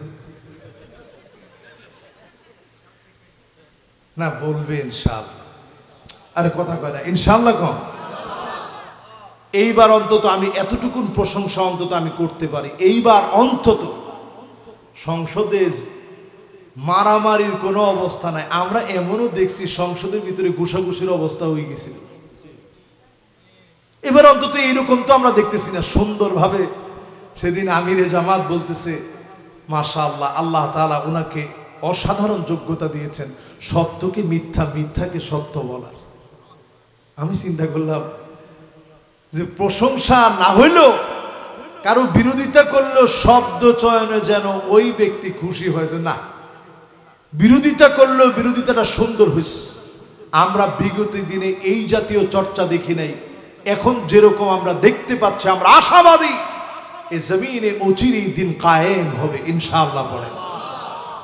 না। বলবে ইনশাআল্লাহ, আরে কথা কয় না ইনশাআল্লাহ কম। এইবার অন্তত আমি এতটুকুন প্রশংসা অন্তত আমি করতে পারি, এইবার অন্তত সংসদে মারামারির কোনো অবস্থা নাই। আমরা এমনও দেখছি সংসদের ভিতরে ঘুষাঘুষির অবস্থা হয়ে গেছিল। এবার অন্তত এইরকম তো আমরা দেখতেছি না। সুন্দরভাবে সেদিন আমিরে জামাত বলতেছে, মাশাআল্লাহ, আল্লাহ তাআলা ওনাকে অসাধারণ যোগ্যতা দিয়েছেন সত্যকে মিথ্যা, মিথ্যাকে সত্য বলার। আমি চিন্তা করলাম যে প্রশংসা না হইলেও কারো বিরোধিতা করলেও শব্দ চয়নে যেন ওই ব্যক্তি খুশি হয়েছে, না বিরোধিতা করলেও বিরোধিতাটা সুন্দর হয়েছে। আমরা বিগত দিনে এই জাতীয় চর্চা দেখি নাই। এখন যেরকম আমরা দেখতে পাচ্ছি, আমরা আশাবাদী এ জমিনে অচিরেই দিন কায়েম হবে ইনশাআল্লাহ। পড়ে